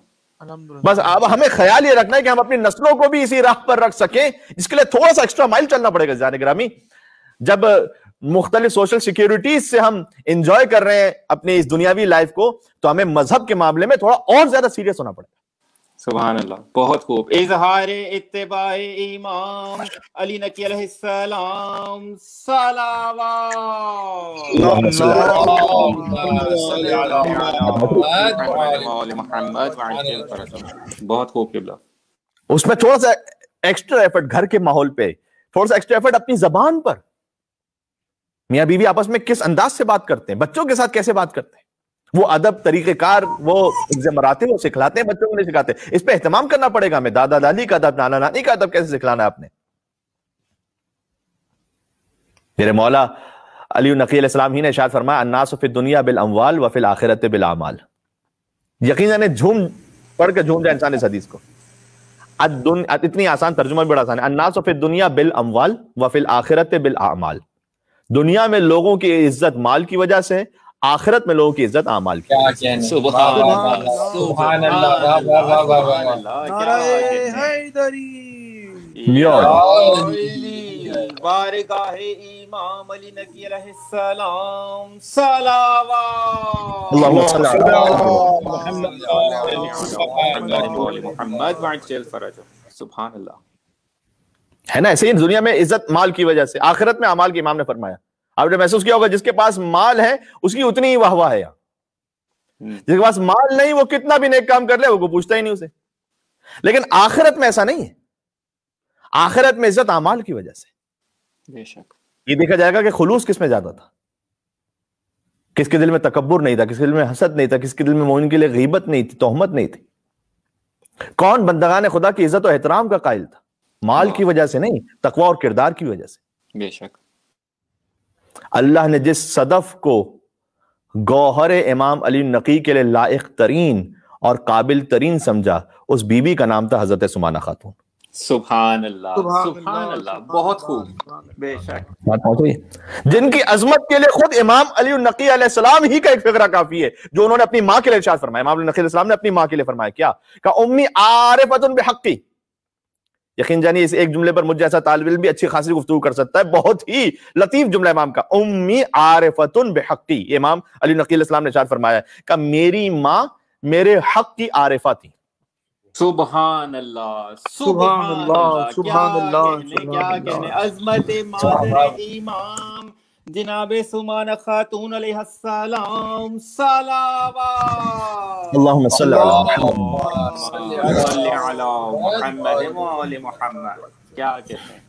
[SPEAKER 3] بس اب ہمیں خیال یہ رکھنا ہے کہ ہم اپنی نسلوں کو بھی اسی راہ پر رکھ سکیں, اس کے لیے تھوڑا سا ایکسٹرا مائل چلنا پڑے گا. جان گرامی, جب مختلف سوشل سیکیورٹیز سے ہم انجوائے کر رہے ہیں اپنی اس دنیاوی لائف کو, تو ہمیں مذہب کے معاملے میں تھوڑا اور زیادہ سیریس ہونا پڑے گا.
[SPEAKER 2] سبحان اللہ، بہت خوب. اظہار اتباع امام علی نقی علیہ السلام. بہت خوب قبلہ.
[SPEAKER 3] اس میں تھوڑا سا ایکسٹرا ایفرٹ گھر کے ماحول پہ، تھوڑا سا ایکسٹرا ایفرٹ اپنی زبان پر. میاں بیوی آپس میں کس انداز سے بات کرتے ہیں، بچوں کے ساتھ کیسے بات کرتے ہیں، وہ ادب، طریقہ کار، وہ مراتب وہ سکھلاتے ہیں بچوں کو، نہیں سکھاتے. اس پہ اہتمام کرنا پڑے گا ہمیں. دادا دادی کا ادب، نانا نانی کا ادب کیسے سکھلانا ہے آپ نے. میرے مولا علی نقی علیہ السلام ہی نے ارشاد فرمایا الناس فی الدنیا بالاموال وفی الاخرۃ بالاعمال. یقیناً جھوم پڑھ کے جھوم جائے انسان اس حدیث کو. اتنی آسان ترجمہ بھی بڑا آسان ہے. الناس فی الدنیا بالاموال وفی الاخرۃ بالاعمال. دنیا میں لوگوں کی عزت مال کی وجہ سے، آخرت میں لوگوں کی عزت اعمال کی وجہ سے.
[SPEAKER 2] سبحان اللہ، بارگاہ امام علی نقی علیہ السلام. سبحان اللہ.
[SPEAKER 3] ہے نا، ایسے ہی دنیا میں عزت مال کی وجہ سے، آخرت میں اعمال کی. امام نے فرمایا، آپ نے محسوس کیا ہوگا جس کے پاس مال ہے اس کی اتنی ہی واہ واہ ہے. جس کے پاس مال نہیں وہ کتنا بھی نیک کام کر لے وہ کوئی پوچھتا ہی نہیں اسے. لیکن آخرت میں ایسا نہیں ہے. آخرت میں عزت اعمال کی وجہ سے.
[SPEAKER 2] بے شک
[SPEAKER 3] یہ دیکھا جائے گا کہ خلوص کس میں زیادہ تھا، کس کے دل میں تکبر نہیں تھا، کس کے دل میں حسد نہیں تھا، کس کے دل میں مومن کے لیے غیبت نہیں تھی، تہمت نہیں تھی. کون بندگان خدا کی عزت و احترام کا قائل تھا؟ مال کی وجہ سے نہیں، تقوی اور کردار کی وجہ سے.
[SPEAKER 2] بے شک.
[SPEAKER 3] اللہ نے جس صدف کو گوہر امام علی نقی کے لیے لائق ترین اور قابل ترین سمجھا، اس بی بی کا نام تھا حضرت سمانہ خاتون.
[SPEAKER 2] سبحان اللہ، سبحان اللہ، بہت خوب. بے شک.
[SPEAKER 3] بات پہنچ گئی. جن کی عظمت کے لیے خود امام علی نقی علیہ السلام ہی کا ایک فقرہ کافی ہے، جو انہوں نے اپنی ماں کے لیے ارشاد فرمایا. امام علی نقی علیہ السلام نے اپنی ماں کے لیے فرمایا کیا؟ کہ امی عارفۃ بحقی. یقین جانیے اس ایک جملے پر مجھ جیسا طالب علم بھی اچھی خاصی گفتگو کر سکتا ہے. بہت ہی لطیف جملہ امام کا، امی عارفۃ بحقی. امام علی نقی علیہ السلام نے ارشاد فرمایا کہ میری ماں میرے حق کی عارفہ تھی.
[SPEAKER 2] سبحان اللہ، سبحان اللہ، سبحان اللہ، کیا کہنے. عظمت مادر امام جناب سمانہ خاتون علیہ السلام. صلوات
[SPEAKER 3] اللہم صلی
[SPEAKER 2] علی محمد. کیا کہتے ہیں.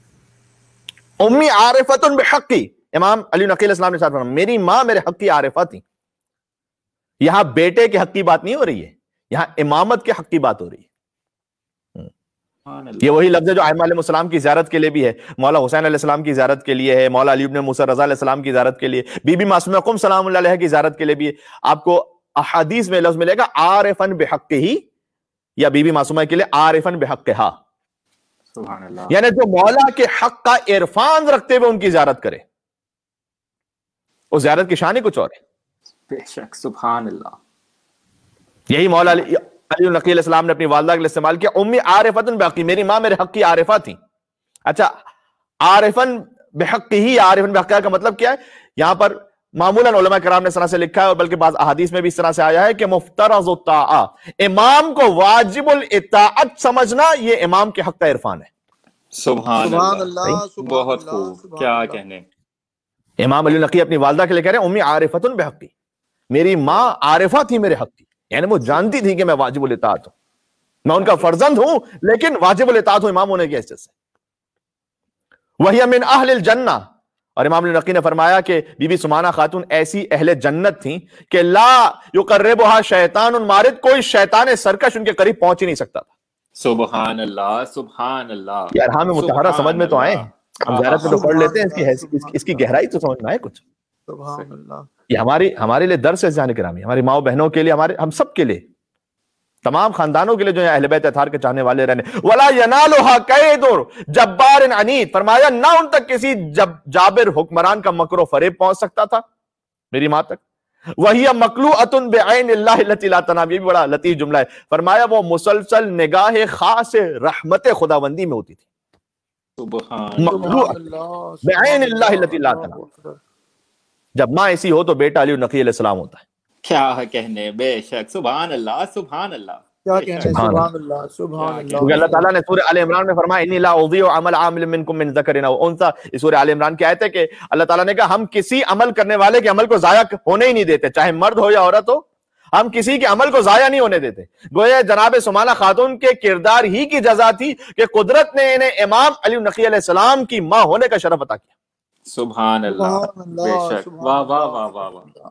[SPEAKER 3] امی عارفۃ بحقی. امام علی نقی علیہ السلام نے ارشاد فرمایا میری ماں میرے حق کی عارفہ تھی. یہاں بیٹے کے حق کی بات نہیں ہو رہی ہے، یہاں امامت کے حق کی بات ہو رہی ہے. یہ وہی لفظ ہے جو ائمہ علیہ السلام کی زیارت کے لیے بھی ہے. مولا حسین علیہ السلام کی زیارت کے لیے ہے، مولا علی بن موسیٰ رضا علیہ السلام کی زیارت کے لیے، بی بی معصومہ قم سلام اللہ علیہ کی زیارت کے لیے بھی ہے. آپ کو احادیث میں لفظ ملے گا عارفن بحقہ، یا بی بی معصومہ کے لیے عارفن بحقہا.
[SPEAKER 2] سبحان اللہ.
[SPEAKER 3] یعنی جو مولا کے حق کا عرفان رکھتے ہوئے ان کی زیارت کرے، اس زیارت کی شان ہی کچھ اور ہے.
[SPEAKER 2] بے شک. سبحان اللہ.
[SPEAKER 3] یہی مولا علی نقی علیہ السلام نے اپنی والدہ کے لیے استعمال کیا امی عارفۃ بحقی. میری ماں میرے حق کی عارفہ تھی. اچھا، عارفن بحق ہی، عارفن بحق کا مطلب کیا ہے؟ یہاں پر معمولاً علماء کرام نے اس طرح سے لکھا ہے، اور بلکہ بعض احادیث میں بھی اس طرح سے آیا ہے کہ مفترض الطاعہ، امام کو واجب الاطاعت سمجھنا یہ امام کے حق کا عرفان ہے.
[SPEAKER 2] سبحان اللہ، بہت خوب. کیا کہنے.
[SPEAKER 3] امام علی نقی اپنی والدہ کے لیے کہہ رہے ہیں امی عارفۃ بحقی. میری ماں عارفہ تھی میرے حق کی، یعنی وہ جانتی تھی کہ میں واجب الاطاعت ہوں، میں ان کا فرزند ہوں، لیکن واجب الاطاعت ہوں امام ہونے کی حیثیت سے. وہی من اہل الجنہ. اور امام علی نقی نے فرمایا کہ بی بی سمانہ خاتون ایسی اہل جنت تھیں کہ لا یقربها شیطان مارد، کوئی شیطان سرکش ان کے قریب پہنچ ہی نہیں سکتا تھا.
[SPEAKER 2] سبحان اللہ، سبحان اللہ.
[SPEAKER 3] یہ ارحام مطہرہ سمجھ میں تو آئے، ہم زیارت میں تو پڑھ لیتے ہیں، اس کی گہرائی تو سمجھ میں آئے کچھ.
[SPEAKER 4] سبحان اللہ.
[SPEAKER 3] یہ ہمارے لیے درس ہے ذہن گرامی، ہماری ماؤں بہنوں کے لیے، ہم سب کے لیے، تمام خاندانوں کے لیے جو اہل بیت اطہار کے چاہنے والے رہنے. ولا ینالها کید جبار عنید. فرمایا نہ ان تک کسی جابر حکمران کا مکر و فریب پہنچ سکتا تھا میری ماں تک. وہی مقلوعۃ بعین اللہ التی لا تنام. یہ بھی بڑا لطیف جملہ ہے. فرمایا وہ مسلسل نگاہ خاص رحمت خداوندی میں ہوتی تھی.
[SPEAKER 2] سبحان
[SPEAKER 3] مقلوعۃ بعین اللہ التی لا تنام. جب ماں ایسی ہو تو بیٹا علی نقی علیہ السلام ہوتا ہے.
[SPEAKER 2] کیا کہنے. بے شک. سبحان اللہ، سبحان اللہ.
[SPEAKER 4] کیا کہنے ہیں، سبحان اللہ سبحان اللہ.
[SPEAKER 3] کیونکہ اللہ تعالیٰ نے سورہ آل عمران میں فرمایا انی لا اضیع عمل عامل منکم من ذکر او انثی. اس سورہ آل عمران کی آیت ہے کہ اللہ تعالیٰ نے کہا ہم کسی عمل کرنے والے کے عمل کو ضائع ہونے ہی نہیں دیتے، چاہے مرد ہو یا عورت ہو، ہم کسی کے عمل کو ضائع نہیں ہونے دیتے. گویا جناب سمانہ خاتون کے کردار ہی کی جزا تھی کہ قدرت نے انہیں امام علی نقی علیہ السلام کی ماں ہونے کا شرف عطا کیا.
[SPEAKER 2] سبحان اللہ، بے شک، واہ واہ واہ واہ واہ.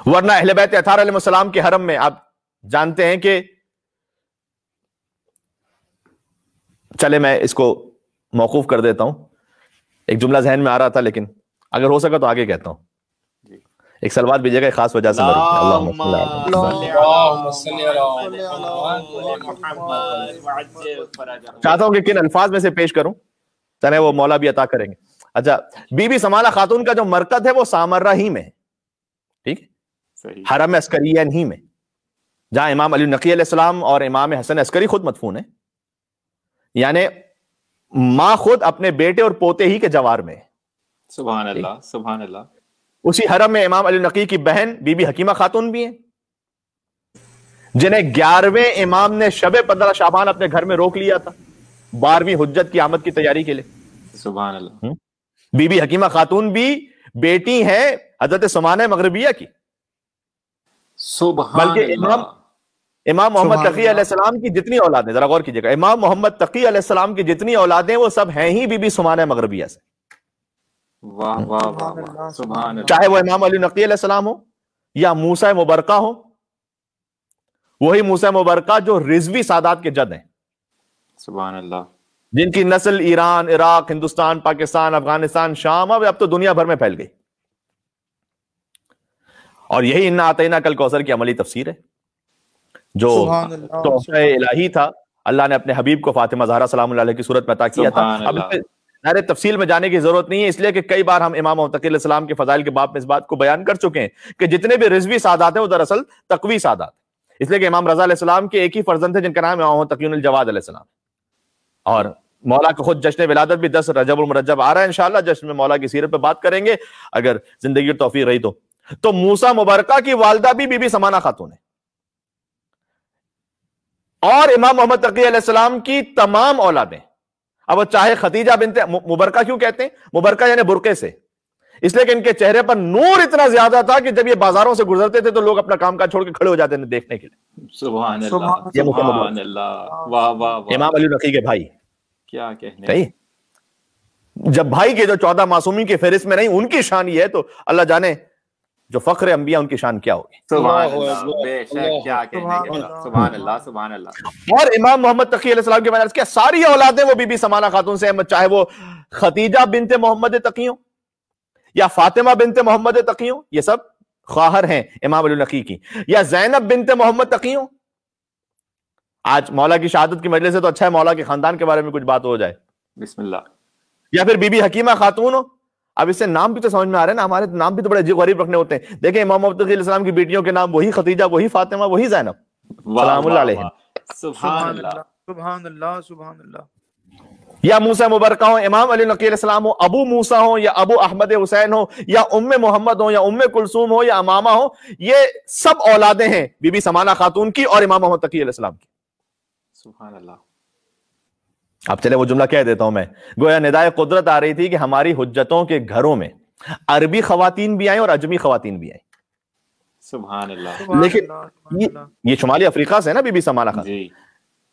[SPEAKER 3] ورنہ اہل بیت اطہار علیہ السلام کے حرم میں آپ جانتے ہیں کہ چلے میں اس کو موقوف کر دیتا ہوں، ایک جملہ ذہن میں آ رہا تھا لیکن اگر ہو سکا تو آگے کہتا ہوں. ایک سلوات بھیجیے گا ایک خاص وجہ سے. چاہتا ہوں کہ کن الفاظ میں سے پیش کروں، چلے وہ مولا بھی عطا کریں گے. اچھا، بی بی سمانہ خاتون کا جو مرکز ہے وہ سامرہ ہی میں ہے، ٹھیک ہے، حرم عسکریین ہی میں، جہاں امام علی نقی علیہ السلام اور امام حسن عسکری خود مدفون ہیں. یعنی ماں خود اپنے بیٹے اور پوتے ہی کے جوار میں.
[SPEAKER 2] سبحان اللہ سبحان اللہ.
[SPEAKER 3] اسی حرم میں امام علی نقی کی بہن بی بی حکیمہ خاتون بھی ہیں، جنہیں 11ویں امام نے شب 15 شعبان اپنے گھر میں روک لیا تھا 12ویں حجت کی آمد کی تیاری کے لیے.
[SPEAKER 2] سبحان اللہ.
[SPEAKER 3] بی بی حکیمہ خاتون بھی بیٹی ہیں حضرت سمانہ مغربیہ کی.
[SPEAKER 2] سبحان
[SPEAKER 3] بلکہ امام محمد تقی علیہ السلام کی جتنی اولادیں، ذرا غور کیجئے گا، امام محمد تقی علیہ السلام کی جتنی اولادیں وہ سب ہیں ہی بی بی سمانہ مغربیہ سے.
[SPEAKER 2] واہ واہ واہ، سبحان اللہ.
[SPEAKER 3] چاہے وہ امام علی نقی علیہ السلام ہو یا موسیٰ مبرکہ ہو، وہی موسیٰ مبرکہ جو رضوی سادات کے جد ہیں.
[SPEAKER 2] سبحان اللہ.
[SPEAKER 3] جن کی نسل ایران، عراق، ہندوستان، پاکستان، افغانستان، شام، اب تو دنیا بھر میں پھیل گئی. اور یہی انا اعطیناک الکوثر کی عملی تفسیر ہے، جو تحفہ الہی تھا اللہ نے اپنے حبیب کو فاطمہ زہرا سلام اللہ علیہ کی صورت میں عطا کیا تھا. اب سارے تفصیل میں جانے کی ضرورت نہیں ہے، اس لیے کہ کئی بار ہم امام محمد تقی علیہ السلام کے فضائل کے باب میں اس بات کو بیان کر چکے ہیں کہ جتنے بھی رضوی سادات ہیں وہ دراصل تقوی سادات ہیں. اس لیے کہ امام رضا علیہ السلام کے ایک ہی فرزند ہے جن کا نام ہے امام محمد تقی الجواد علیہ السلام. اور مولا کا خود جشن ولادت بھی 10 رجب المرجب آ رہا ہے، انشاءاللہ جشن میں مولا کی سیرت پہ بات کریں گے اگر زندگی اور توفیق رہی تو. تو موسیٰ مبارکہ کی والدہ بھی بی بی سمانہ خاتون ہے، اور امام محمد تقی علیہ السلام کی تمام اولادیں. اب وہ چاہے خدیجہ بنت مبارکہ کیوں کہتے ہیں مبارکہ یعنی برقع سے، اس لیے کہ ان کے چہرے پر نور اتنا زیادہ تھا کہ جب یہ بازاروں سے گزرتے تھے تو لوگ اپنا کام کاج چھوڑ کے کھڑے ہو جاتے تھے دیکھنے کے لیے.
[SPEAKER 2] سبحان اللہ سبحان اللہ. واہ واہ واہ.
[SPEAKER 3] امام علی نقی کے بھائی
[SPEAKER 2] کیا کہنے.
[SPEAKER 3] جب بھائی کے جو 14 معصومین کی فہرست میں نہیں، ان کی شان یہ ہے تو اللہ جانے جو فخر انبیاء ان کی شان کیا ہوگی.
[SPEAKER 2] سبحان اللہ، بے شک، کیا کہنے. سبحان اللہ سبحان اللہ.
[SPEAKER 3] اور امام محمد تقی علیہ السلام کے بعد کیا ساری اولادیں وہ بی بی سمانہ خاتون سے ہیں، چاہے وہ خدیجہ بنت محمد تقی ہوں یا فاطمہ بنت محمد تقی ہوں، یہ سب خواہر ہیں امام علی نقی کی، یا زینب بنت محمد تقی ہوں. آج مولا کی شہادت کی مجلس ہے تو اچھا ہے مولا کے خاندان کے بارے میں کچھ بات ہو جائے.
[SPEAKER 2] بسم اللہ.
[SPEAKER 3] یا پھر بی بی حکیمہ خاتون ہو. اب اس سے نام بھی تو سمجھ میں آ رہے ہیں نا، ہمارے نام بھی تو بڑے عجیب غریب رکھنے ہوتے ہیں. دیکھیں امام محمد تقی علیہ السلام کی بیٹیوں کے نام وہی خدیجہ، وہی فاطمہ، وہی زینب سلام اللہ علیہ.
[SPEAKER 2] سبحان اللہ
[SPEAKER 4] سبحان اللہ سبحان اللہ.
[SPEAKER 3] یا موسیٰ مبارکہ ہوں، امام علی نقی علیہ السلام ہو، ابو موسیٰ ہوں یا ابو احمد حسین ہو یا ام محمد ہوں یا ام کلثوم ہو یا امامہ ہو، یہ سب اولادیں ہیں بی بی سمانہ خاتون کی اور امام محمد تقی علیہ السلام کی.
[SPEAKER 2] سبحان اللہ.
[SPEAKER 3] اب چلے وہ جملہ کہہ دیتا ہوں میں. گویا ندائے قدرت آ رہی تھی کہ ہماری حجتوں کے گھروں میں عربی خواتین بھی آئیں اور اجمی خواتین بھی آئیں.
[SPEAKER 2] سبحان اللہ.
[SPEAKER 3] لیکن یہ شمالی افریقہ سے ہے نا بی بی سمانہ خاتون،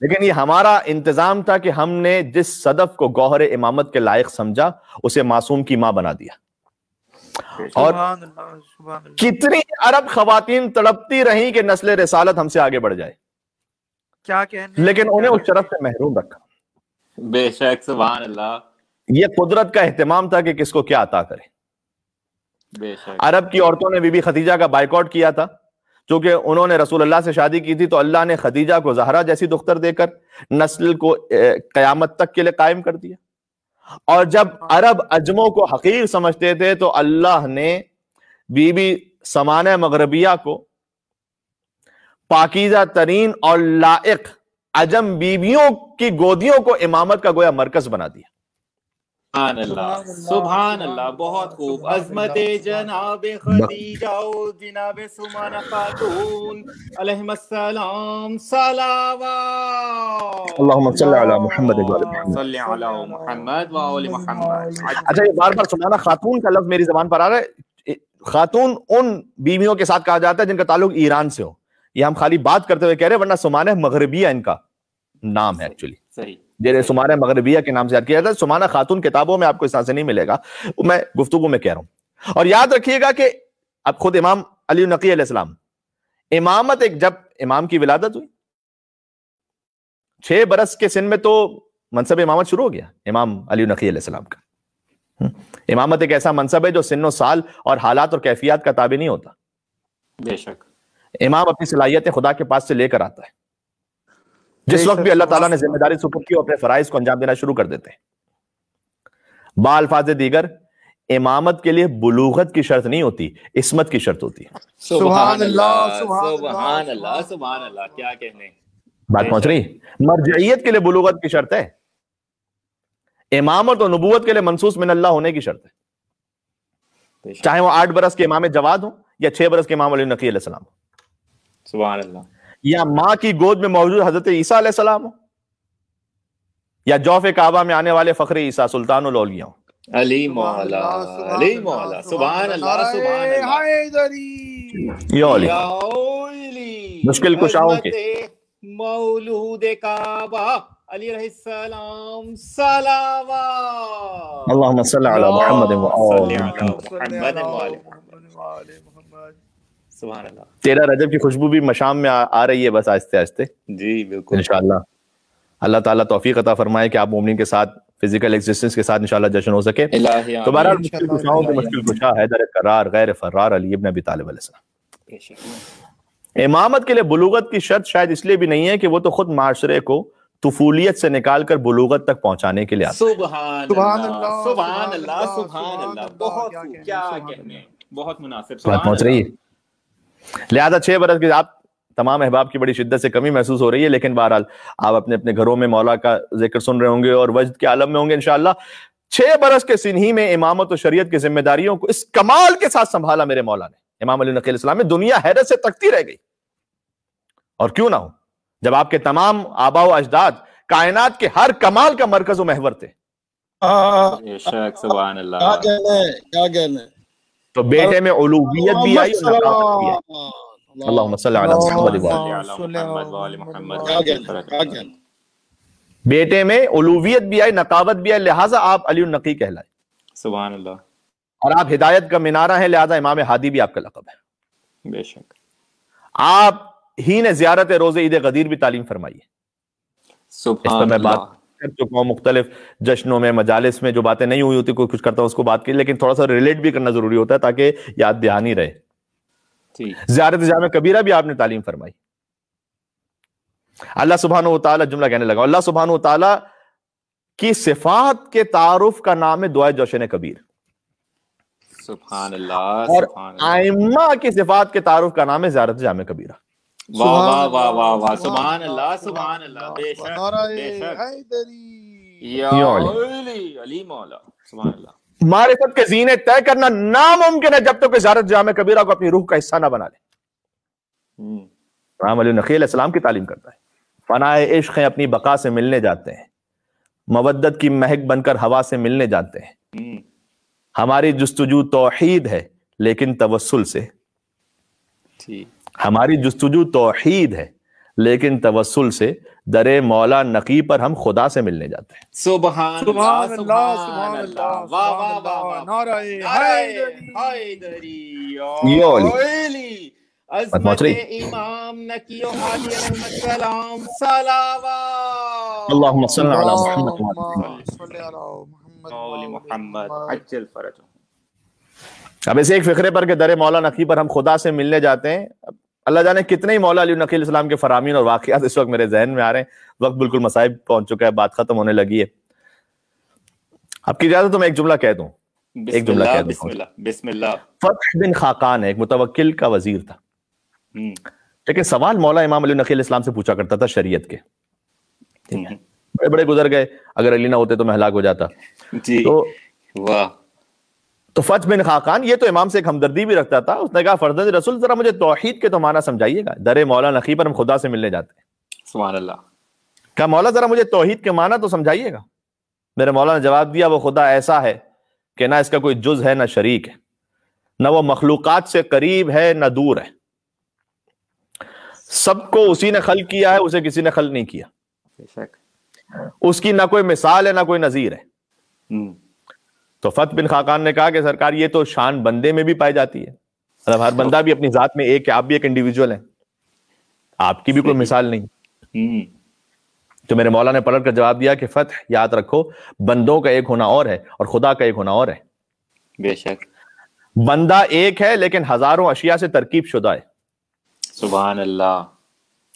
[SPEAKER 3] لیکن یہ ہمارا انتظام تھا کہ ہم نے جس صدف کو گوہر امامت کے لائق سمجھا اسے معصوم کی ماں بنا دیا. اور کتنی عرب خواتین تڑپتی رہیں کہ نسل رسالت ہم سے آگے بڑھ جائے،
[SPEAKER 4] کیا کہنے،
[SPEAKER 3] لیکن انہیں اس شرف سے محروم رکھا.
[SPEAKER 2] بے شک سبحان اللہ.
[SPEAKER 3] یہ قدرت کا اہتمام تھا کہ کس کو کیا عطا کرے.
[SPEAKER 2] بے شک.
[SPEAKER 3] عرب کی عورتوں نے بی بی خدیجہ کا بائیکاٹ کیا تھا، چونکہ انہوں نے رسول اللہ سے شادی کی تھی تو اللہ نے خدیجہ کو زہرا جیسی دختر دے کر نسل کو قیامت تک کے لیے قائم کر دیا. اور جب عرب عجموں کو حقیر سمجھتے تھے تو اللہ نے بی بی سمانہ مغربیہ کو پاکیزہ ترین اور لائق عجم بیویوں کی گودیوں کو امامت کا گویا مرکز بنا دیا.
[SPEAKER 2] سبحان اللہ، بہت خوب. عظمت جناب خدیجہ و جناب سمانہ خاتون علیہم السلام صلوات.
[SPEAKER 3] اللہم صلی علی محمد و آل محمد.
[SPEAKER 2] صلی علی محمد و آل محمد.
[SPEAKER 3] اچھا یہ بار بار سمانہ خاتون کا لفظ میری زبان پر آ رہا ہے. خاتون ان بیویوں کے ساتھ کہا جاتا ہے جن کا تعلق ایران سے ہو. یہ ہم خالی بات کرتے ہوئے کہہ رہے ہیں، ورنہ سمانہ مغربیہ ان کا نام ہے ایکچولی.
[SPEAKER 2] صحیح.
[SPEAKER 3] جنہیں سمانہ مغربیہ کے نام سے یاد کیا جاتا ہے. سمانہ خاتون کتابوں میں آپ کو اس طرح سے نہیں ملے گا، میں گفتگو میں کہہ رہا ہوں. اور یاد رکھیے گا کہ اب خود امام علی نقی علیہ السلام امامت، ایک جب امام کی ولادت ہوئی 6 برس کے سن میں تو منصب امامت شروع ہو گیا امام علی نقی علیہ السلام کا. امامت ایک ایسا منصب ہے جو سن و سال اور حالات اور کیفیات کا تابع نہیں ہوتا.
[SPEAKER 2] بے شک
[SPEAKER 3] امام اپنی صلاحیتیں خدا کے پاس سے لے کر آتا ہے. جس وقت بھی اللہ تعالیٰ نے ذمہ داری سپرد کی، اپنے فرائض کو انجام دینا شروع کر دیتے ہیں. بالفاظ دیگر امامت کے لیے بلوغت کی شرط نہیں ہوتی، عصمت کی شرط ہوتی ہے.
[SPEAKER 2] سبحان اللہ سبحان اللہ سبحان اللہ. کیا کہنے،
[SPEAKER 3] بات پہنچ رہی. مرجعیت کے لیے بلوغت کی شرط ہے، امامت اور نبوت کے لیے منصوص من اللہ ہونے کی شرط ہے. چاہے وہ 8 برس کے امام جواد ہوں یا 6 برس کے امام علی نقی علیہ السلام ہوں.
[SPEAKER 2] سبحان اللہ.
[SPEAKER 3] یا ماں کی گود میں موجود حضرت عیسیٰ علیہ السلام ہو، یا جوف کعبہ میں آنے والے فخر عیسیٰ سلطان الاولیاء ہوں.
[SPEAKER 2] علی مولا علی مولا. سبحان اللہ سبحان اللہ.
[SPEAKER 3] یا علی مشکل کشاؤں کے
[SPEAKER 2] مولود کعبہ علی علیہ السلام صلوات.
[SPEAKER 3] اللہم صلی علی محمد و آل
[SPEAKER 2] محمد. سبحان اللہ.
[SPEAKER 3] 13 رجب کی خوشبو بھی مشام میں آ رہی ہے بس آہستہ آہستہ.
[SPEAKER 2] جی بالکل
[SPEAKER 3] انشاءاللہ اللہ تعالیٰ توفیق عطا فرمائے کہ آپ مومنین کے ساتھ فزیکل ایگزسٹنس کے ساتھ انشاءاللہ جشن ہو سکے. تو بہرحال مشکل کشاؤں کے مشکل کشا حیدر قرار غیر فرار علی ابن ابی طالب علیہ السلام. امامت کے لیے بلوغت کی شرط شاید اس لیے بھی نہیں ہے کہ وہ تو خود معاشرے کو طفولیت سے نکال کر بلوغت تک پہنچانے کے لیے آتا ہے.
[SPEAKER 2] سبحان اللہ سبحان اللہ سبحان اللہ. بہت کیا کہنے، بہت مناسب.
[SPEAKER 3] بات پہنچ رہی ہے. لہذا 6 برس کے آپ تمام احباب کی بڑی شدت سے کمی محسوس ہو رہی ہے، لیکن بہرحال آپ اپنے اپنے گھروں میں مولا کا ذکر سن رہے ہوں گے اور وجد کے عالم میں ہوں گے انشاءاللہ. 6 برس کے سن ہی میں امامت و شریعت کی ذمہ داریوں کو اس کمال کے ساتھ سنبھالا میرے مولا نے. امام علی نقی علیہ السلام میں دنیا حیرت سے تکتی رہ گئی. اور کیوں نہ ہو جب آپ کے تمام آبا و اجداد کائنات کے ہر کمال کا مرکز و محور تھے.
[SPEAKER 2] سبحان اللہ.
[SPEAKER 5] کیا کہنے.
[SPEAKER 3] تو بیٹے میں علویت بھی آئی اور نقاوت بھی آئی. اللہم صلی علی محمد و آل محمد. بیٹے میں علویت بھی آئی، نقاوت بھی آئی، لہٰذا آپ علی النقی کہلائے.
[SPEAKER 2] سبحان اللہ.
[SPEAKER 3] اور آپ ہدایت کا مینارہ ہیں، لہٰذا امام ہادی بھی آپ کا لقب ہے.
[SPEAKER 2] بے شک.
[SPEAKER 3] آپ ہی نے زیارت روز عید غدیر بھی تعلیم فرمائی ہے.
[SPEAKER 2] سبحان
[SPEAKER 3] میں بات
[SPEAKER 2] اللہ.
[SPEAKER 3] کر چکا ہوں مختلف جشنوں میں، مجالس میں جو باتیں نہیں ہوئی ہوتی کوئی کچھ کرتا ہوں اس کو بات کی، لیکن تھوڑا سا ریلیٹ بھی کرنا ضروری ہوتا ہے تاکہ یاد دہانی رہے. زیارت جامع کبیرہ بھی آپ نے تعلیم فرمائی. اللہ سبحانہ و تعالیٰ جملہ کہنے لگا، اللہ سبحانہ و تعالیٰ کی صفات کے تعارف کا نام ہے دعائے جوشن کبیر.
[SPEAKER 2] سبحان اللہ.
[SPEAKER 3] اور ائمہ کی صفات کے تعارف کا نام ہے زیارت جامع کبیرہ.
[SPEAKER 2] واہ واہ واہ واہ واہ. سبحان اللہ سبحان اللہ. بے شک بے شک. یا علی علی مولا. سبحان اللہ.
[SPEAKER 3] معرفت کے زینے طے کرنا ناممکن ہے جب تک کہ زیارت جامع کبیرہ کو اپنی روح کا حصہ نہ بنا لے. امام علی نقی علیہ السلام کی تعلیم کرتا ہے. فناء عشق ہیں اپنی بقا سے ملنے جاتے ہیں، مودت کی مہک بن کر ہوا سے ملنے جاتے ہیں. ہماری جستجو توحید ہے لیکن توسل سے. ہماری جستجو توحید ہے لیکن توسل سے در مولا نقی پر ہم خدا سے ملنے جاتے ہیں.
[SPEAKER 2] سبحان اللہ سبحان اللہ. واہ واہ واہ. نعرہ حیدری. یا علی. عظمت امام نقی و ہادی علیہ السلام صلوات.
[SPEAKER 3] اللہم صلی علی محمد
[SPEAKER 2] و آل محمد. عجل فرجہ.
[SPEAKER 3] اب اسے ایک فقرے پر کہ در مولا نقی پر ہم خدا سے ملنے جاتے ہیں. اللہ جانے کتنے ہی مولا علی نقی علیہ السلام کے فرامین اور واقعات اس وقت میرے ذہن میں آ رہے ہیں. وقت بالکل مصائب پہنچ چکا ہے، بات ختم ہونے لگی ہے. آپ کی اجازت تو میں ایک جملہ کہہ دوں. ایک جملہ کہہ دوں.
[SPEAKER 2] بسم اللہ بسم اللہ.
[SPEAKER 3] فتح بن خاقان ایک متوکل کا وزیر تھا. لیکن سوال مولا امام علی نقی علیہ السلام سے پوچھا کرتا تھا شریعت کے. بڑے بڑے گزر گئے، اگر علی نہ ہوتے تو میں ہلاک ہو جاتا.
[SPEAKER 2] جی
[SPEAKER 3] تو
[SPEAKER 2] واہ.
[SPEAKER 3] تو فتح بن خاقان یہ تو امام سے ایک ہمدردی بھی رکھتا تھا. اس نے کہا فرزند رسول ذرا مجھے توحید کے تو معنی سمجھائیے گا، در مولا نقی پر ہم خدا سے ملنے جاتے ہیں.
[SPEAKER 2] سبحان اللہ.
[SPEAKER 3] کہا مولا ذرا مجھے توحید کے معنی تو سمجھائیے گا. میرے مولا نے جواب دیا وہ خدا ایسا ہے کہ نہ اس کا کوئی جز ہے نہ شریک ہے، نہ وہ مخلوقات سے قریب ہے نہ دور ہے، سب کو اسی نے خلق کیا ہے، اسے کسی نے خلق نہیں کیا،
[SPEAKER 2] بے شک.
[SPEAKER 3] اس کی نہ کوئی مثال ہے نہ کوئی نظیر ہے. تو فتح بن خاقان نے کہا کہ سرکار یہ تو شان بندے میں بھی پائی جاتی ہے، مطلب ہر بندہ بھی اپنی ذات میں ایک ہے، آپ بھی ایک انڈیویجول ہیں، آپ کی بھی کوئی مثال نہیں. تو میرے مولا نے پلٹ کر جواب دیا کہ فتح یاد رکھو بندوں کا ایک ہونا اور ہے اور خدا کا ایک ہونا اور ہے.
[SPEAKER 2] بے شک.
[SPEAKER 3] بندہ ایک ہے لیکن ہزاروں اشیاء سے ترکیب شدہ ہے.
[SPEAKER 2] سبحان اللہ.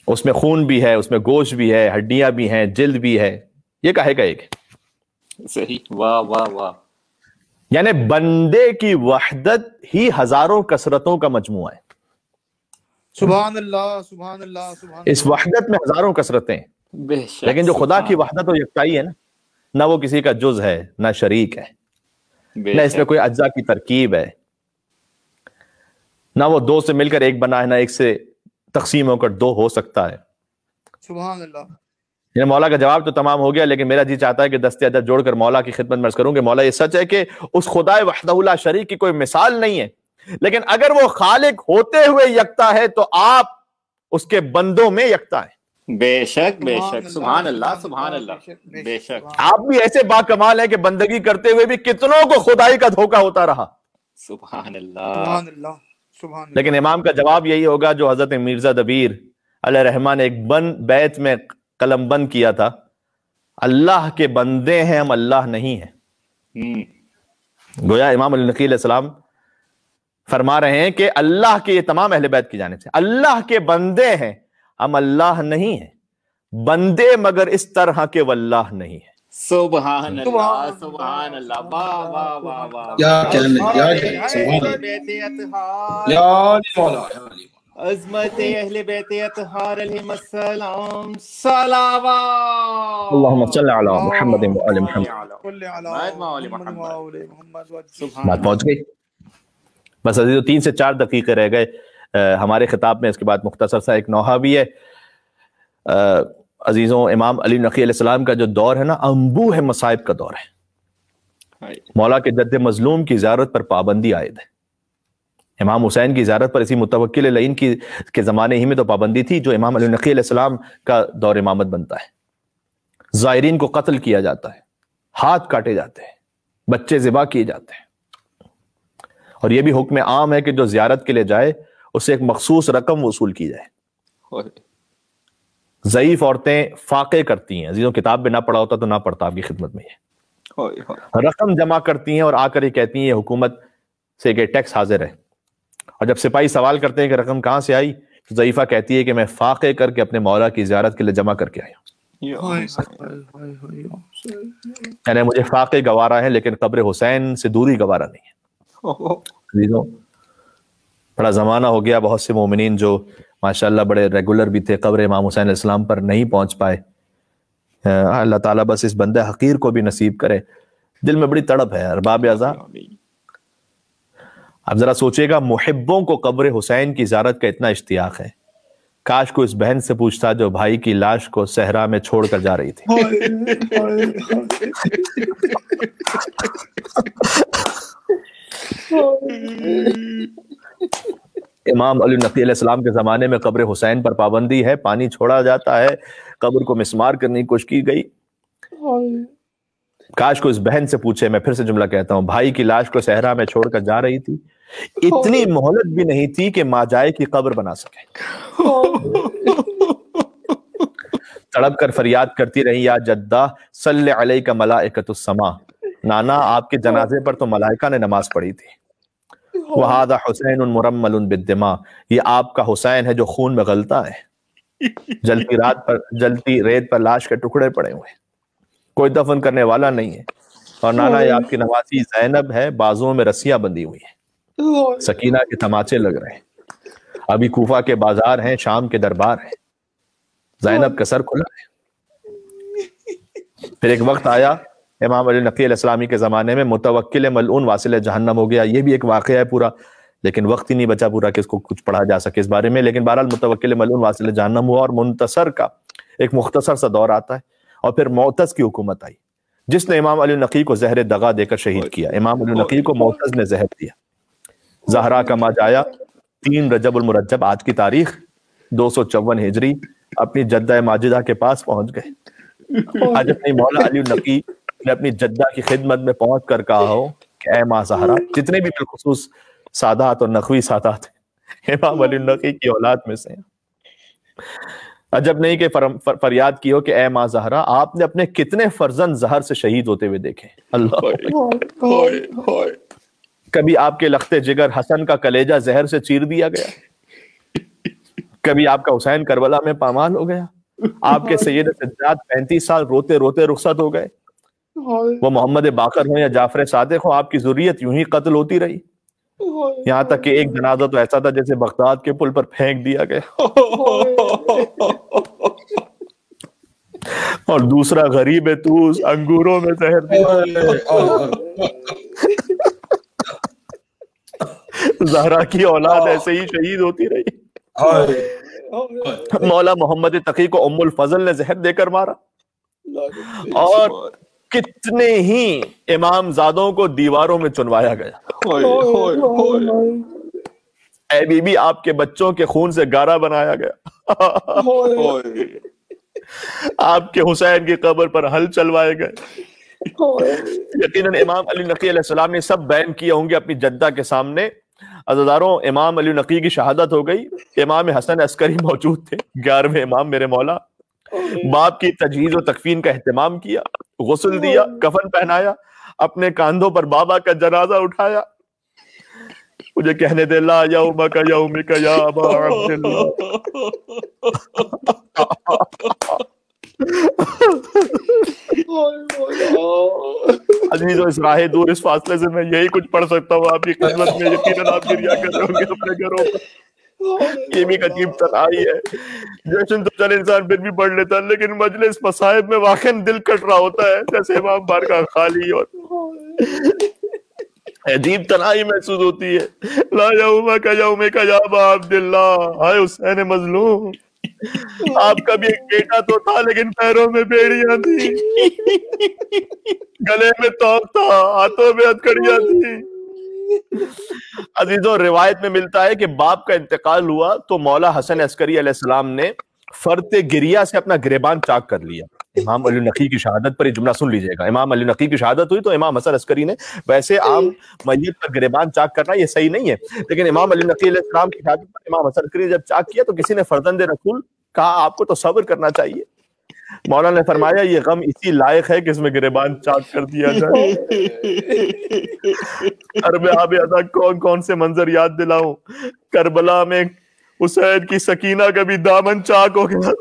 [SPEAKER 3] اس میں خون بھی ہے، اس میں گوشت بھی ہے، ہڈیاں بھی ہیں، جلد بھی ہے، یہ کہے کا ایک ہے.
[SPEAKER 2] صحیح. واہ واہ واہ.
[SPEAKER 3] یعنی بندے کی وحدت ہی ہزاروں کثرتوں کا مجموعہ ہے.
[SPEAKER 4] سبحان اللہ سبحان اللہ سبحان اللہ.
[SPEAKER 3] اس وحدت میں ہزاروں کثرتیں ہیں،
[SPEAKER 2] بے شک.
[SPEAKER 3] لیکن جو خدا کی وحدت و یکتائی ہے نا، نہ وہ کسی کا جز ہے نہ شریک ہے، نہ اس میں کوئی اجزاء کی ترکیب ہے، نہ وہ دو سے مل کر ایک بنا ہے، نہ ایک سے تقسیم ہو کر دو ہو سکتا ہے.
[SPEAKER 4] سبحان اللہ.
[SPEAKER 3] یہ مولا کا جواب تو تمام ہو گیا، لیکن میرا جی چاہتا ہے کہ دستے عدد جوڑ کر مولا کی خدمت میں عرض کروں کہ مولا یہ سچ ہے کہ اس خدا وحدہ لا شریک کی کوئی مثال نہیں ہے، لیکن اگر وہ خالق ہوتے ہوئے یکتا ہے تو آپ اس کے بندوں میں یکتا ہے.
[SPEAKER 2] بے شک بے شک. سبحان اللہ سبحان اللہ. بے شک.
[SPEAKER 3] آپ بھی ایسے با کمال ہیں کہ بندگی کرتے ہوئے بھی کتنوں کو خدائی کا دھوکہ ہوتا رہا.
[SPEAKER 2] سبحان اللہ.
[SPEAKER 4] سبحان اللہ سبحان اللہ.
[SPEAKER 3] لیکن امام کا جواب یہی ہوگا جو حضرت مرزا دبیر علیہ رحمٰ نے ایک بیت میں قلم بند کیا تھا، اللہ کے بندے ہیں ہم، اللہ نہیں ہیں. گویا امام علی نقی علیہ السلام فرما رہے ہیں کہ اللہ کے، یہ تمام اہل بیت کی جانب سے، اللہ کے بندے ہیں ہم، اللہ نہیں ہیں. بندے مگر اس طرح کے واللہ نہیں ہے.
[SPEAKER 2] سبحان اللہ سبحان اللہ. واہ واہ واہ واہ.
[SPEAKER 5] کیا کہنے، کیا کہنے. سبحان اللہ. یا علی مولا، یا علی مولا.
[SPEAKER 2] عظمت اہل بیت اطہار علیہم السلام. صلوات.
[SPEAKER 3] اللہم صل علی محمد و آل محمد. بات پہنچ گئی. بس عزیزو 3 سے 4 دقیقے رہ گئے ہمارے خطاب میں، اس کے بعد مختصر سا ایک نوحہ بھی ہے. عزیزوں امام علی نقی علیہ السلام کا جو دور ہے نا، انبوہ مصائب کا دور ہے. مولا کے جد مظلوم کی زیارت پر پابندی عائد ہے. امام حسین کی زیارت پر اسی متوکل لعین کے زمانے ہی میں تو پابندی تھی جو امام علی نقی علیہ السلام کا دور امامت بنتا ہے. زائرین کو قتل کیا جاتا ہے، ہاتھ کاٹے جاتے ہیں، بچے ذبح کیے جاتے ہیں. اور یہ بھی حکم عام ہے کہ جو زیارت کے لیے جائے اسے ایک مخصوص رقم وصول کی جائے. ضعیف عورتیں فاقے کرتی ہیں. عزیزوں کتاب میں نہ پڑھا ہوتا تو نہ پڑھتا آپ کی خدمت میں. یہ رقم جمع کرتی ہیں اور آ کر یہ کہتی ہیں یہ حکومت سے ایک ٹیکس حاضر ہے. اور جب سپاہی سوال کرتے ہیں کہ رقم کہاں سے آئی تو ضعیفہ کہتی ہے کہ میں فاقے کر کے اپنے مولا کی زیارت کے لیے جمع کر کے آئی ہوں. یعنی مجھے فاقے گوارا ہے لیکن قبر حسین سے دوری گوارا نہیں ہے. عزیزوں بڑا زمانہ ہو گیا، بہت سے مومنین جو ماشاءاللہ بڑے ریگولر بھی تھے قبر امام حسین علیہ السلام پر نہیں پہنچ پائے. اللہ تعالیٰ بس اس بندے حقیر کو بھی نصیب کرے. دل میں بڑی تڑپ ہے ارباب اعضاء. اب ذرا سوچے گا، محبوں کو قبر حسین کی زیارت کا اتنا اشتیاق ہے، کاش کو اس بہن سے پوچھتا جو بھائی کی لاش کو صحرا میں چھوڑ کر جا رہی تھی. امام علی نقی علیہ السلام کے زمانے میں قبر حسین پر پابندی ہے، پانی چھوڑا جاتا ہے، قبر کو مسمار کرنے کی کوشش کی گئی. کاش کو اس بہن سے پوچھے، میں پھر سے جملہ کہتا ہوں، بھائی کی لاش کو صحرا میں چھوڑ کر جا رہی تھی، اتنی مہلت بھی نہیں تھی کہ ماں جائے کی قبر بنا سکے. تڑپ کر فریاد کرتی رہی، یا جدہ صلی علیک ملائکۃ السما، نانا آپ کے جنازے پر تو ملائکہ نے نماز پڑھی تھی. وَهَذَا حُسَيْنٌ مُرَمَّلٌ بِالدِّمَاء، یہ آپ کا حسین ہے جو خون میں غلطہ ہے. جلتی ریت پر لاش کے ٹکڑے پڑے ہوئے ہیں، کوئی دفن کرنے والا نہیں ہے. اور نانا یہ آپ کی نوازی زینب ہے، بازوؤں میں رسیاں بندھی ہوئی ہیں، سکینہ کے تماچے لگ رہے ہیں. ابھی کوفہ کے بازار ہیں، شام کے دربار ہیں، زینب کا سر کھلا ہے. پھر ایک وقت آیا امام علی نقی علیہ السلامی کے زمانے میں متوکل ملعون واصل جہنم ہو گیا. یہ بھی ایک واقعہ ہے پورا، لیکن وقت ہی نہیں بچا پورا کہ اس کو کچھ پڑھا جا سکے اس بارے میں. لیکن بہرحال متوکل ملعون واصل جہنم ہوا، اور منتصر کا ایک مختصر سا دور آتا ہے، اور پھر معتز کی حکومت آئی جس نے امام علی نقی کو زہر دغا دے کر شہید کیا. امام علی نقی کو معتز نے زہر دیا. زہرا کا ماں جایا 3 رجب المرجب، آج کی تاریخ 254 ہجری، اپنی جدہ ماجدہ کے پاس پہنچ گئے. آج اپنی مولا علی نقی نے اپنی جدہ کی خدمت میں پہنچ کر کہا ہو کہ اے ماں زہرا، جتنے بھی بالخصوص سادات اور نقوی سادات ہیں امام علی نقی کی اولاد میں سے ہیں، عجب نہیں کہ فریاد کی ہو کہ اے ماں زہرا، آپ نے اپنے کتنے فرزند زہر سے شہید ہوتے ہوئے دیکھے. اللہ، کبھی آپ کے لخت جگر حسن کا کلیجہ زہر سے چیر دیا گیا، کبھی آپ کا حسین کربلا میں پامال ہو گیا، آپ کے سید سجاد 35 سال روتے روتے رخصت ہو گئے. وہ محمد باقر ہوں یا جعفر صادق ہوں، آپ کی ذریت یوں ہی قتل ہوتی رہی، یہاں تک کہ ایک جنازہ تو ایسا تھا جیسے بغداد کے پل پر پھینک دیا گیا، اور دوسرا غریب توس انگوروں میں زہر دیا. زہرا کی اولاد ایسے ہی شہید ہوتی رہی. مولا محمد تقی کو ام الفضل نے زہر دے کر مارا، اور کتنے ہی امام زادوں کو دیواروں میں چنوایا گیا. اے بی بی، آپ کے بچوں کے خون سے گارا بنایا گیا، آپ کے حسین کی قبر پر ہل چلوائے گئے. یقیناً امام علی نقی علیہ السلام نے سب بیان کیے ہوں گے اپنی جدہ کے سامنے. عزیزاروں، امام علی نقی کی شہادت ہو گئی. امام حسن عسکری موجود تھے، 11ویں امام میرے مولا. باپ کی تجہیز و تکفین کا اہتمام کیا، غسل دیا، کفن پہنایا، اپنے کاندھوں پر بابا کا جنازہ اٹھایا. مجھے کہنے دے لا یومک یومک یا ابا عبداللہ. عزیزو، اس راہ دور، اس فاصلے سے میں یہی کچھ پڑھ سکتا ہوں آپ کی خدمت میں. یقیناً آپ گریا کر رہے ہوں گے اپنے گھروں پر. یہ بھی عجیب تنہائی ہے. جشن تو چل انسان پھر بھی پڑھ لیتا، لیکن مجلس مصائب میں واقعا دل کٹ رہا ہوتا ہے، جیسے امام بارگاہ خالی اور عجیب تنہائی محسوس ہوتی ہے. لا یومک یومک یا ابا عبداللہ. ہائے حسین مظلوم، آپ کا بھی ایک بیٹا تو تھا، لیکن پیروں میں بیڑیاں تھی، گلے میں توق تھا، ہاتھوں میں ہتھکڑیاں تھی. عزیزوں، روایت میں ملتا ہے کہ باپ کا انتقال ہوا تو مولا حسن عسکری علیہ السلام نے فرط گریہ سے اپنا گریبان چاک کر لیا. امام علی نقی کی شہادت پر یہ جملہ سن لیجئے گا. امام علی نقی کی شہادت ہوئی تو امام حسن عسکری نے، ویسے عام میت پر گریبان چاک کرنا یہ صحیح نہیں ہے، لیکن امام علی نقی علیہ السلام کی شہادت پر امام حسن عسکری جب چاک کیا تو کسی نے فرزند رسول کہا آپ کو تو صبر کرنا چاہیے. مولا نے فرمایا یہ غم اسی لائق ہے کہ اس میں گریبان چاک کر دیا جائے. عرب آب ادا کون کون سے منظر یاد دلاؤں. کربلا میں حسین کی سکینہ کا بھی دامن چاک ہو گیا،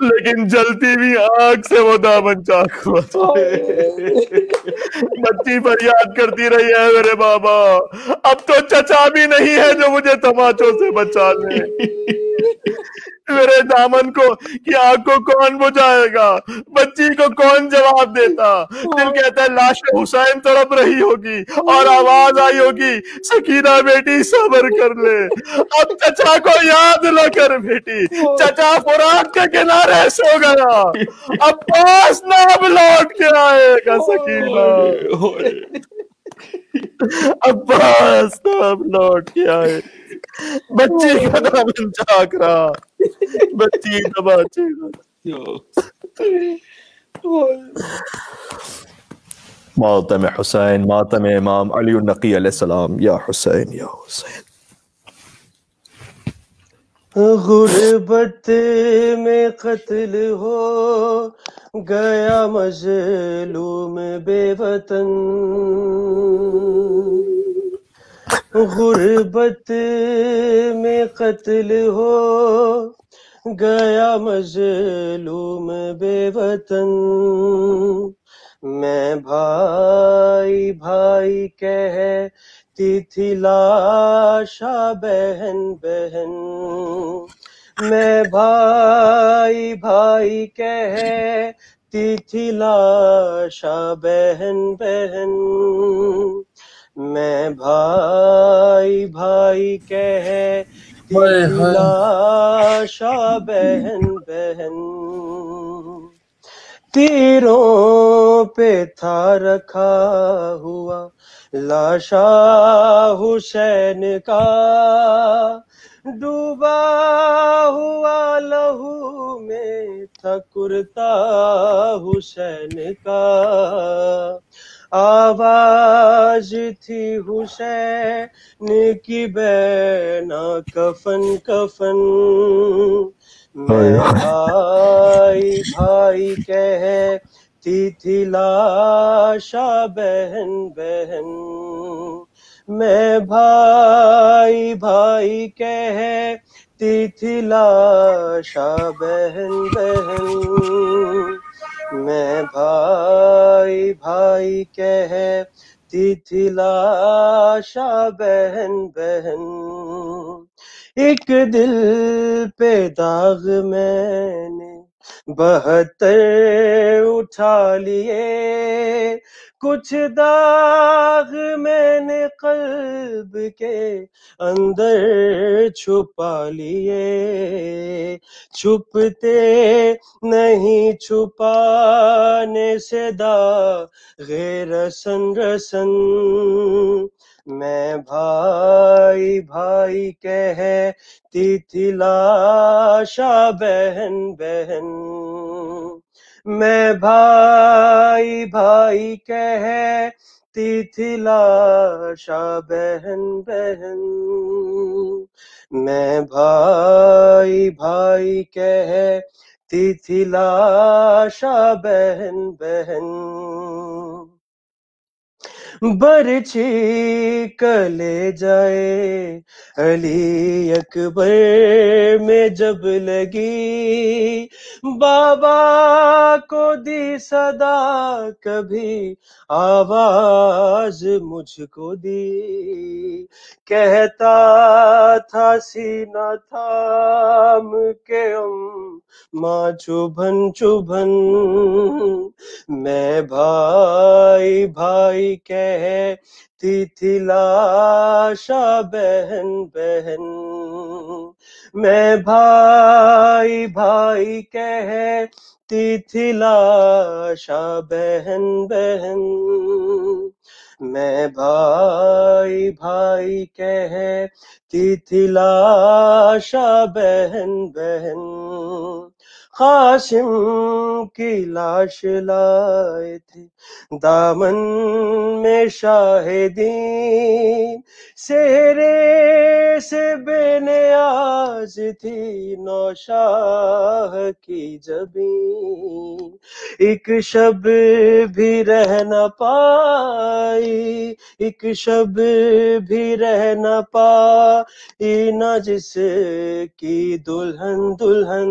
[SPEAKER 3] لیکن جلتی بھی آگ سے وہ دامن چاک ہوا. بچی فریاد کرتی رہی ہے میرے بابا، اب تو چچا بھی نہیں ہے جو مجھے تماچوں سے بچا لے. میرے دامن کو کی آگ کو کون بجھائے گا، بچی کو کون جواب دیتا. دل کہتا ہے لاش حسین تڑپ رہی ہوگی اور آواز آئی ہوگی سکینہ بیٹی صبر کر لے. اب چچا کو یاد نہ کر بیٹی، چچا فرات کے کنارے سو گیا، اب پاس نہ اب لوٹ کے آئے گا سکینہ، اب پاس نہ اب لوٹ کے آئے. بچی کا دامن چاک رہا، بچی تماچے ماتم حسین، ماتم امام علی النقی علیہ السلام. یا حسین یا حسین.
[SPEAKER 6] غربت میں قتل ہو گیا مظلوم بے وطن، غربت میں قتل ہو گیا مظلوم بے وطن. میں بھائی بھائی کہتی تھی لاشا بہن بہن، میں بھائی بھائی کہتی تھی لاشا بہن بہن، میں بھائی بھائی کہتی تھی لاشا بہن بہن، تیروں پہ تھا رکھا ہوا لاشا حسین کا، ڈوبا ہوا لہو میں تھا کرتا حسین کا، آواز تھی حسین کی بینا کفن کفن، میں بھائی بھائی کہتی تھی لاشا بہن بہن، میں بھائی بھائی کہتی تھی لاشا بہن بہن، میں بھائی بھائی کہتی تھی لاشا بہن بہن، ایک دل پہ داغ میں نے 72 اٹھا لیے، کچھ داغ میں نے قلب کے اندر چھپا لیے، چھپتے نہیں چھپانے سے داغ رسن رسن، میں بھائی بھائی کہتی تھی لاشا بہن بہن، میں بھائی بھائی کہتی تھی لاشا بہن بہن، میں بھائی بھائی کہتی تھی لاشا بہن بہن، برچھی کلے جائے علی اکبر میں جب لگی، بابا کو دی صدا کبھی آواز مجھ کو دی، کہتا تھا سینہ تھام کے ماں چبھن چبھن، میں بھائی بھائی کہتی تھی لاشا بہن بہن، میں بھائی بھائی کہتی تھی لاشا بہن بہن، میں بھائی بھائی کہتی تھی لاشا بہن بہن، قاسم کی لاش لائے تھے دامن میں شاہدین، سہرے سے بے نیاز تھی نوشاہ کی جبین، ایک شب بھی رہ نہ پائی، ایک شب بھی رہ نہ پائی نہ جس کی دلہن دلہن،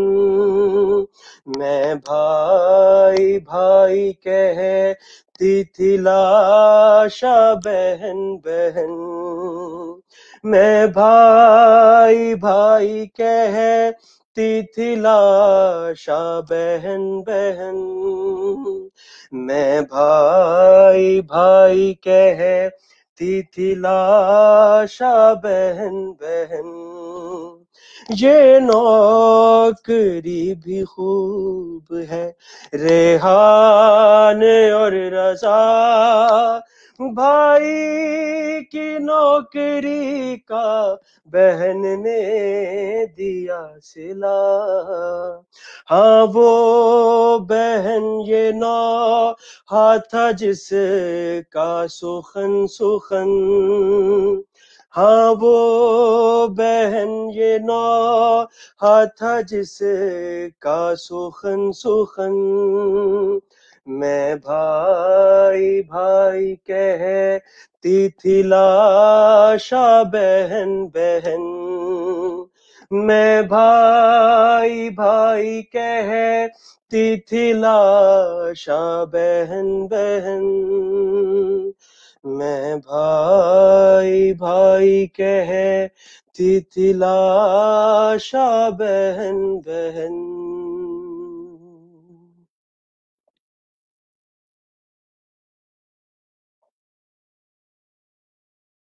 [SPEAKER 6] میں بھائی بھائی کہتی تھی لاشا بہن بہن، میں بھائی بھائی کہتی تھی لاشا بہن بہن، میں بھائی بھائی کہتی تھی لاشا بہن بہن، یہ نوکری بھی خوب ہے ریحان اور رضا، بھائی کی نوکری کا بہن نے دیا صلہ، ہاں وہ بہن یہ نوحہ تھا جس کا سخن سخن، ہاں وہ بہن یہ نوحہ تھا جس کا سخن سخن، میں بھائی بھائی کہتی تھی لاشا بہن بہن، میں بھائی بھائی کہتی تھی لاشا بہن بہن، میں بھائی بھائی کہتی تھی لاشا بہن بہن